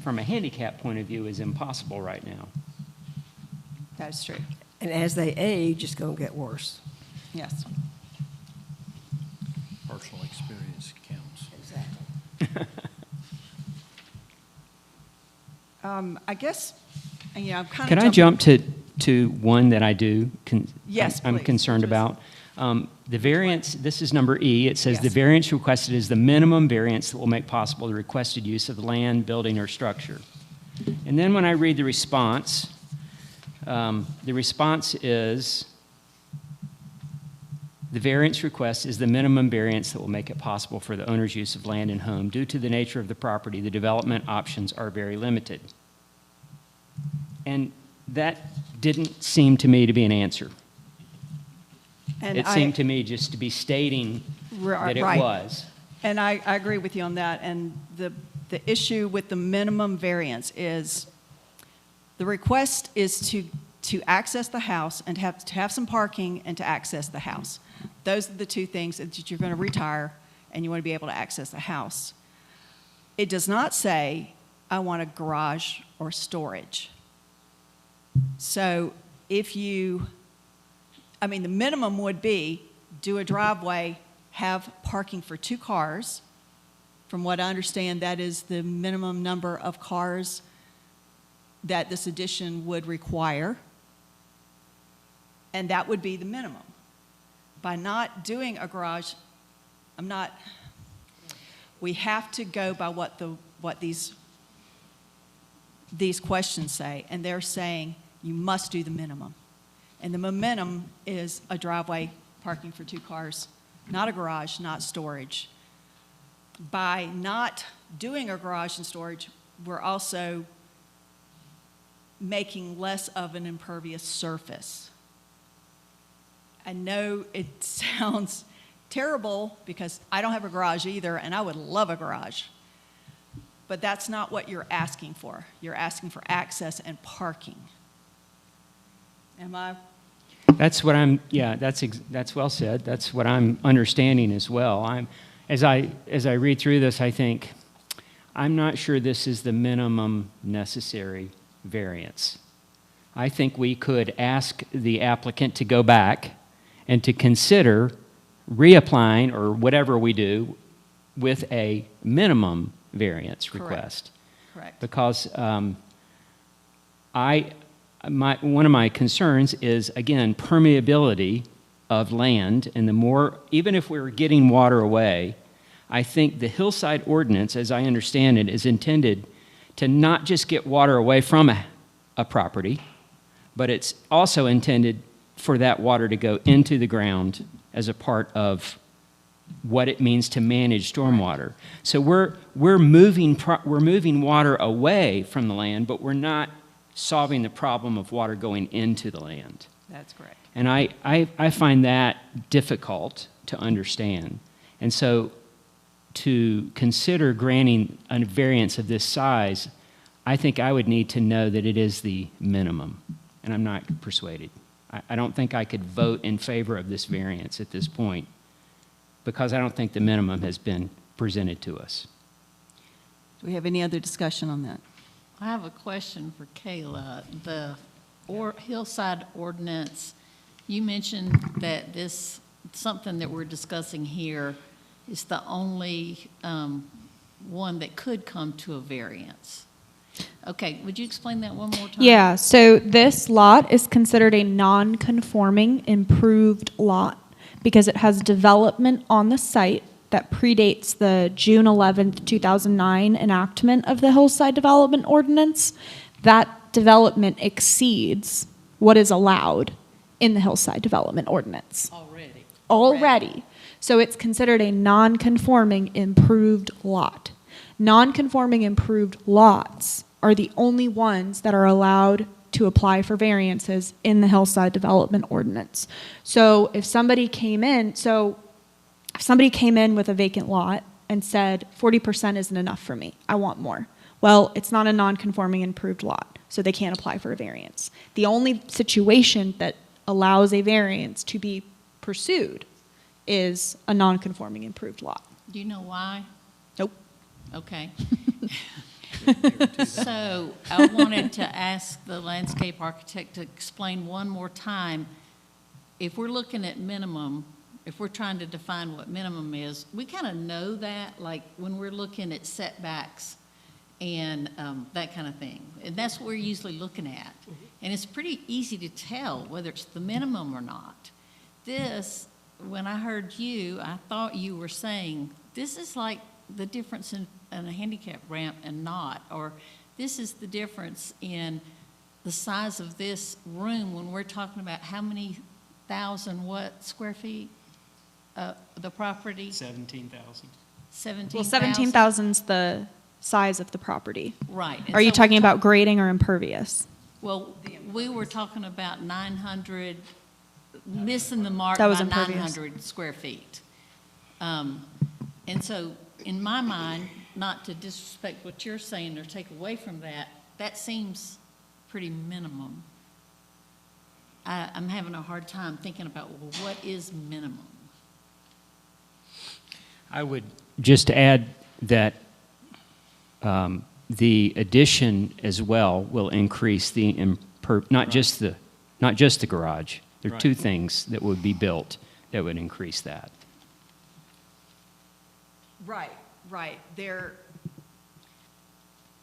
from a handicap point of view is impossible right now. That is true, And as they age, it's going to get worse. yes. Personal experience counts. Exactly. I guess, you know, I'm kind of. Can I jump to one that I do? Yes, I'm please. concerned Just- about. The variance, this is number E, it says the Yes. variance requested is the minimum variance that will make possible the requested use of the land, building, or structure. And then when I read the response is, the variance request is the minimum variance that will make it possible for the owner's use of land and home. Due to the nature of the property, the development options are very limited. And that didn't seem to me to be an answer. And It seemed to me just to be stating that it Right. was. And I agree with you on that. And the issue with the minimum variance is the request is to access the house and to have some parking and to access the house. Those are the two things that you're going to retire and you want to be able to access the house. It does not say, I want a garage or storage. So if you, I mean, the minimum would be do a driveway, have parking for 2 cars. From what I understand, that is the minimum number of cars that this addition would require. And that would be the minimum. By not doing a garage, we have to go by what these questions say. And they're saying you must do the minimum. And the minimum is a driveway, parking for 2 cars, not a garage, not storage. By not doing a garage and storage, we're also making less of an impervious surface. I know it sounds terrible because I don't have a garage either, and I would love a garage. But that's not what you're asking for. You're asking for access and parking. Am I? That's what I'm, yeah, that's well said. That's what I'm understanding as well. As I read through this, I think, I'm not sure this is the minimum necessary variance. I think we could ask the applicant to go back and to consider reapplying or whatever we do with a minimum variance request. Correct. Because one of my concerns is, again, permeability of land, and the more, even if we were getting water away, I think the hillside ordinance, as I understand it, is intended to not just get water away from a property, but it's also intended for that water to go into the ground as a part of what it means to manage stormwater. So we're moving water away from the land, but we're not solving the problem of water going into the land. That's correct. And I find that difficult to understand. And so to consider granting a variance of this size, I think I would need to know that it is the minimum, and I'm not persuaded. I don't think I could vote in favor of this variance at this point because I don't think the minimum has been presented to us. Do we have any other discussion on that? I have a question for Kayla. The hillside ordinance, you mentioned that something that we're discussing here is the only one that could come to a variance. Okay, would you explain that one more time? Yeah, so this lot is considered a non-conforming improved lot because it has development on the site that predates the June 11th, 2009 enactment of the Hillside Development Ordinance. That development exceeds what is allowed in the Hillside Development Ordinance. Already. Already. So it's considered a non-conforming improved lot. Non-conforming improved lots are the only ones that are allowed to apply for variances in the Hillside Development Ordinance. So if somebody came in with a vacant lot and said 40% isn't enough for me, I want more. Well, it's not a non-conforming improved lot, so they can't apply for a variance. The only situation that allows a variance to be pursued is a non-conforming improved lot. Do you know why? Nope. Okay. So I wanted to ask the landscape architect to explain one more time. If we're looking at minimum, if we're trying to define what minimum is, we kind of know that, like when we're looking at setbacks and that kind of thing. And that's what we're usually looking at. And it's pretty easy to tell whether it's the minimum or not. This, when I heard you, I thought you were saying, this is like the difference in a handicap ramp and not, or this is the difference in the size of this room when we're talking about how many thousand square feet, the property? 17,000. 17,000? Well, 17,000's the size of the property. Right. And Are you so talking about grading or impervious? Well, we were talking about 900, missing the mark That was by impervious. 900 square feet. And so, in my mind, not to disrespect what you're saying or take away from that, that seems pretty minimum. I'm having a hard time thinking about, well, what is minimum? I would just add that the addition as well will increase the not just the garage. There are two things that would be built that would increase that. Right, right.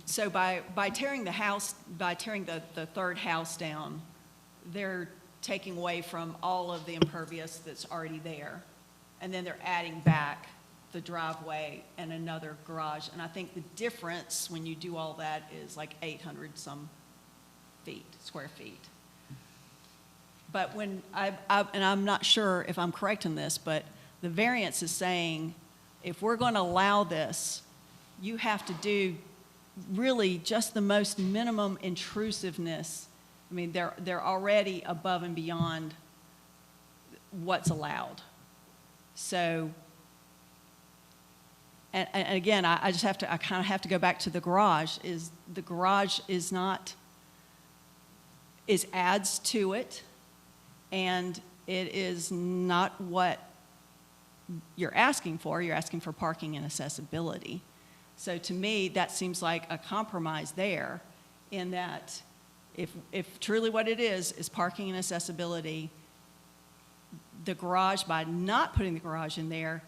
So by tearing the house, by tearing the third house down, they're taking away from all of the impervious that's already there. And then they're adding back the driveway and another garage. And I think the difference when you do all that is like 800 some square feet. But when and I'm not sure if I'm correct in this, but the variance is saying, if we're going to allow this, you have to do really just the most minimum intrusiveness. I mean, they're already above and beyond what's allowed. So, and again, I kind of have to go back to the garage. The garage adds to it, and it is not what you're asking for. You're asking for parking and accessibility. So to me, that seems like a compromise there, in that if truly what it is parking and accessibility, the garage, by not putting the garage in there,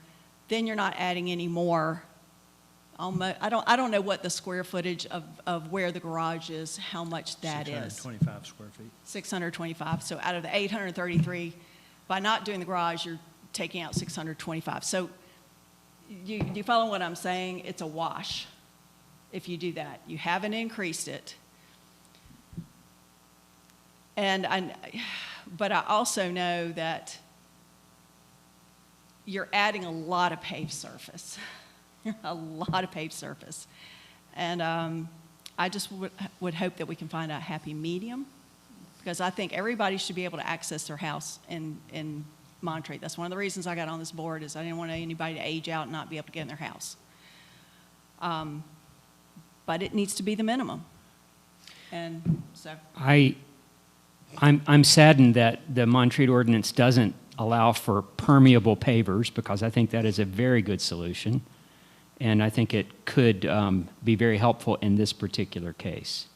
then you're not adding any more. I don't know what the square footage of where the garage is, how much that is. 625 square feet. 625. So out of the 833, by not doing the garage, you're taking out 625. So you follow what I'm saying? It's a wash if you do that. You haven't increased it. But I also know that you're adding a lot of paved surface. A lot of paved surface. And I just would hope that we can find a happy medium, because I think everybody should be able to access their house in Montreat. That's one of the reasons I got on this board, is I didn't want anybody to age out and not be able to get in their house. But it needs to be the minimum. And so. I'm saddened that the Montreat ordinance doesn't allow for permeable pavers, because I think that is a very good solution. And I think it could be very helpful in this particular case.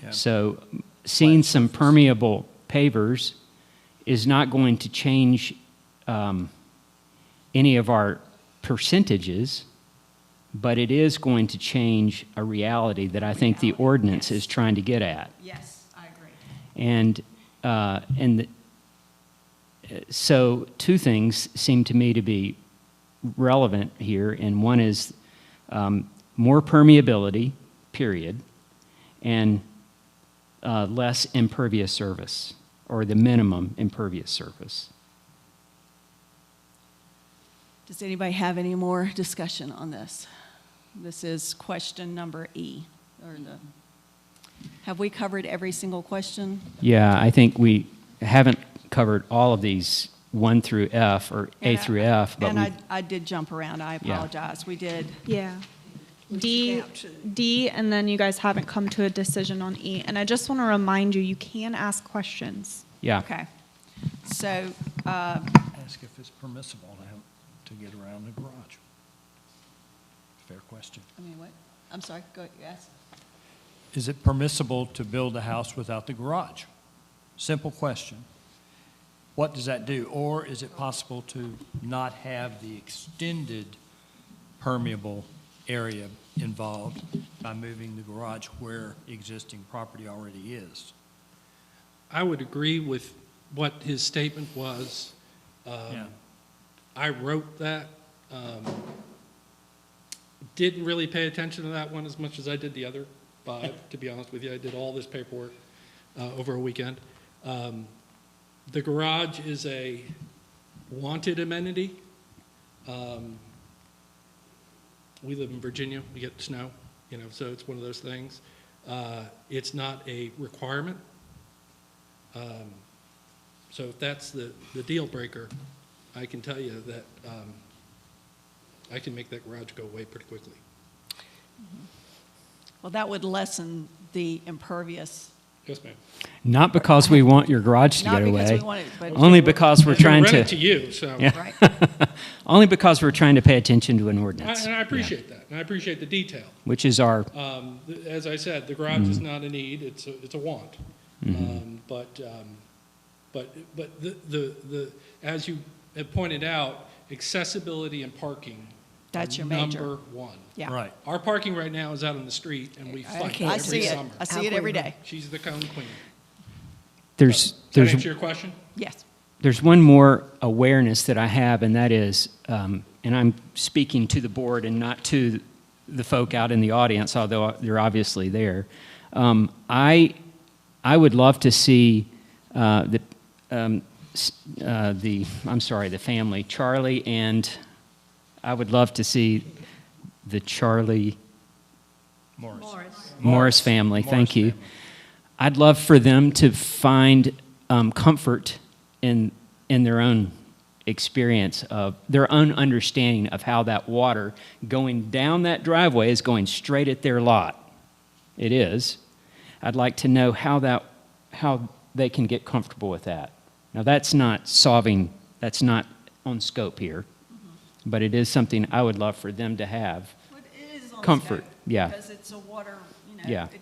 Yeah. So seeing some permeable pavers is not going to change any of our percentages, but it is going to change a reality that I think the ordinance is trying to get at. Yes, I agree. And so two things seem to me to be relevant here, and one is more permeability, period, and less impervious surface. or the minimum impervious surface. Does anybody have any more discussion on this? This is question number E. Have we covered every single question? Yeah, I think we haven't covered all of these 1 through F, or A through F, but And I did jump around, I Yeah. apologize. We did. Yeah. D, and then you guys haven't come to a decision on E. And I just want to remind you, you can ask questions. yeah. Okay. So, Ask if it's permissible to get around the garage. Fair question. I mean, what? I'm sorry, go, yes. Is it permissible to build a house without the garage? Simple question. What does that do? Or is it possible to not have the extended permeable area involved by moving the garage where existing property already is? I would agree with what his statement was. Yeah. I wrote that. Didn't really pay attention to that one as much as I did the other 5, to be honest with you. I did all this paperwork over a weekend. The garage is a wanted amenity. We live in Virginia, we get snow, so it's one of those things. It's not a requirement. So if that's the deal breaker, I can tell you that I can make that garage go away pretty quickly. Well, that would lessen the impervious. Yes, ma'am. Not because we want your garage to Not get because away. we want it, but- Only because we're trying Rent to. it to you, so. Yeah. Right. Only because we're trying to pay attention to an ordinance. And I appreciate that, and I appreciate the detail. Which is our, As I said, the garage is not a need, it's a want. But the as you have pointed out, accessibility and parking That's are your major. number one. Yeah. Right. Our parking right now is out on the street, and we fight I every see it. summer. I see it every day. She's the cone queen. there's, Does that there's, answer your question? Yes. there's one more awareness that I have, and that is, and I'm speaking to the board and not to the folk out in the audience, although they're obviously there. I would love to see the family, Charlie, and I would love to see the Charlie Morris family. Thank you. I'd love for them to find comfort in their own experience of their own understanding of how that water going down that driveway is going straight at their lot. It is. I'd like to know how they can get comfortable with that. Now that's not on scope here, but it is something I would love for them to have. But it is on Comfort, scope, yeah. Because it's a water, Yeah. it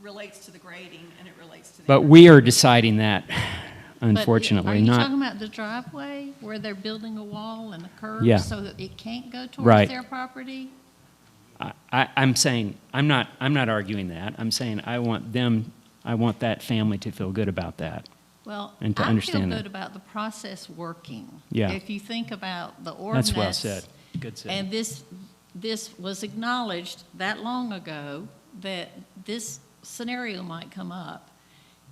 relates to the grading and it relates to the. But we are deciding that, But unfortunately, Are you not. talking about the driveway where they're building a wall and a curb Yeah. so that it can't go Right. towards their property? I'm saying, I'm not arguing that. I'm saying I want that family to feel good about that. Well, And to I feel understand good that. about the process working. Yeah. If you think about the ordinance. That's well said. Good said. And this was acknowledged that long ago that this scenario might come up.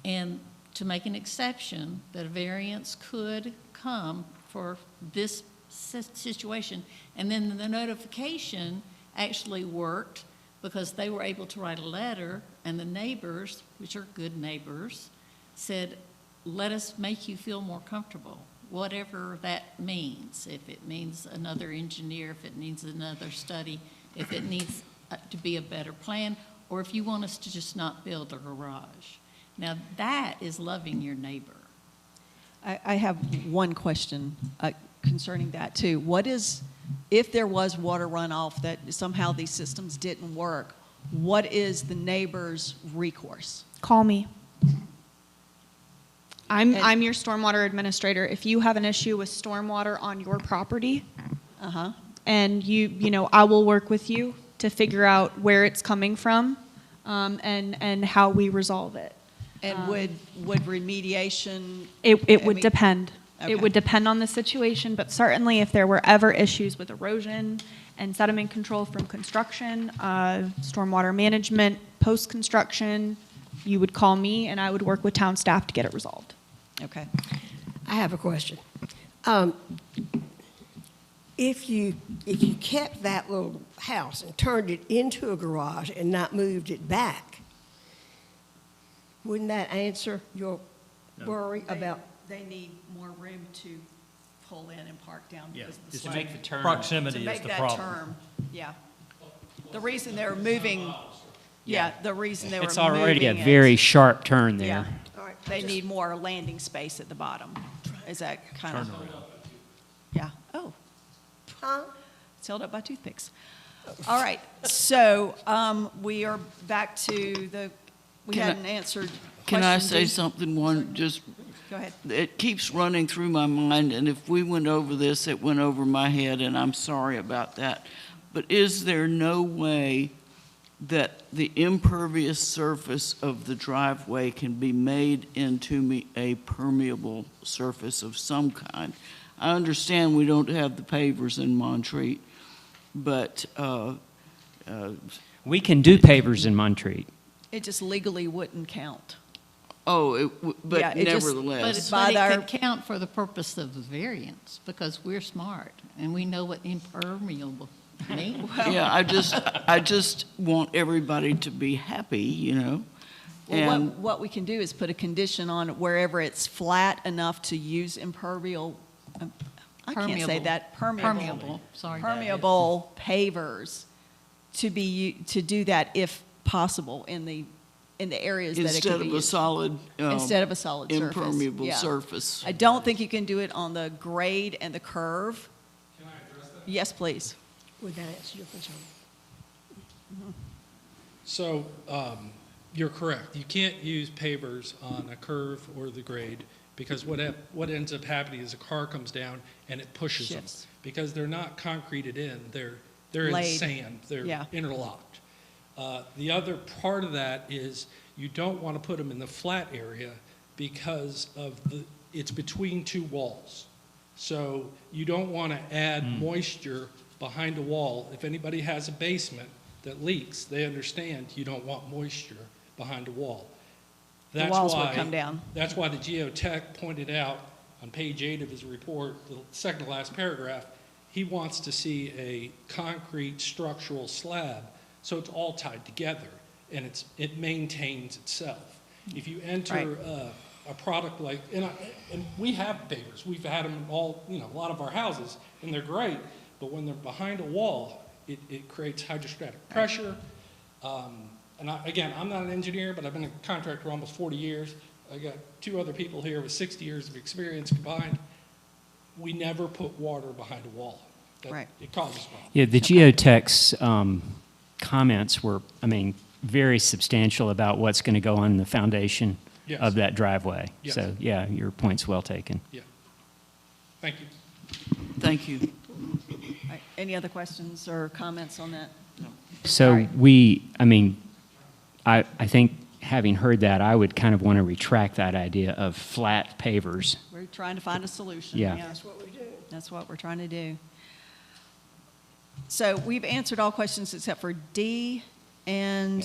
And to make an exception, that a variance could come for this situation. And then the notification actually worked because they were able to write a letter, and the neighbors, which are good neighbors, said, let us make you feel more comfortable, whatever that means. If it means another engineer, if it needs another study, if it needs to be a better plan, or if you want us to just not build a garage. Now, that is loving your neighbor. I have one question concerning that too. What is, if there was water runoff that somehow these systems didn't work, what is the neighbor's recourse? Call me. I'm your stormwater administrator. If you have an issue with stormwater on your property, and I will work with you to figure out where it's coming from, and how we resolve it. And would remediation? It would depend. Okay. It would depend on the situation, but certainly if there were ever issues with erosion and sediment control from construction, stormwater management, post-construction, you would call me and I would work with town staff to get it resolved. Okay. I have a question. If you kept that little house and turned it into a garage and not moved it back, wouldn't that answer your worry about? They need more room to pull in and park down Yeah, because of the just slope. to make the To proximity is make the that problem. term, yeah. The reason they're moving, yeah, the reason they were moving It's already a it- very sharp turn there. Yeah. They need more landing space at the bottom. Is that kind of? Yeah. Oh. It's held up by toothpicks. All right. So we are back to we Can I- hadn't answered. Can I question say D. something, just, Go ahead. it keeps running through my mind, and if we went over this, it went over my head, and I'm sorry about that. But is there no way that the impervious surface of the driveway can be made into a permeable surface of some kind? I understand we don't have the pavers in Montreat, but, We can do pavers in Montreat. It just legally wouldn't count. but Yeah, it just- nevertheless. By But it their- could count for the purpose of the variance, because we're smart, and we know what impermeable means. Yeah, I just want everybody to be happy, you know? Well, And what we can do is put a condition on it wherever it's flat enough to use impermeable, I can't say Permeable. that, Permeable, sorry. permeable pavers to do that if possible in the areas that it instead could be of a used. solid, Instead of a solid surface. impermeable yeah. surface. I don't think you can do it on the grade and the curve. Can I address that? Yes, please. Would that answer your concern? So, you're correct. You can't use pavers on a curve or the grade because what ends up happening is a car comes down and it pushes Shifts. them. Because they're not concreted in, they're in Laid. sand, they're Yeah. interlocked. The other part of that is you don't want to put them in the flat area because it's between two walls. So you don't want to add moisture behind a wall. If anybody has a basement that leaks, they understand you don't want moisture behind a wall. The walls would come down. That's why the geotech pointed out on page 8 of his report, the second to last paragraph, he wants to see a concrete structural slab, so it's all tied together and it maintains itself. If you enter a product like, and we have pavers, we've had them all, a lot of our houses, and they're great, but when they're behind a wall, it creates hydrostatic pressure. And again, I'm not an engineer, but I've been a contractor for almost 40 years. I got 2 other people here with 60 years of experience combined. We never put water behind a wall. Right. It causes problems. Yeah, the geotech's comments were, very substantial about what's going to go on the foundation Yes. of that driveway. Yes. So, yeah, your point's well taken. Yeah. Thank you. Thank you. All right. Any other questions or comments on that? So right. I think having heard that, I would kind of want to retract that idea of flat pavers. We're trying to find a solution. Yeah. That's what we do. That's what we're trying to do. So we've answered all questions except for D and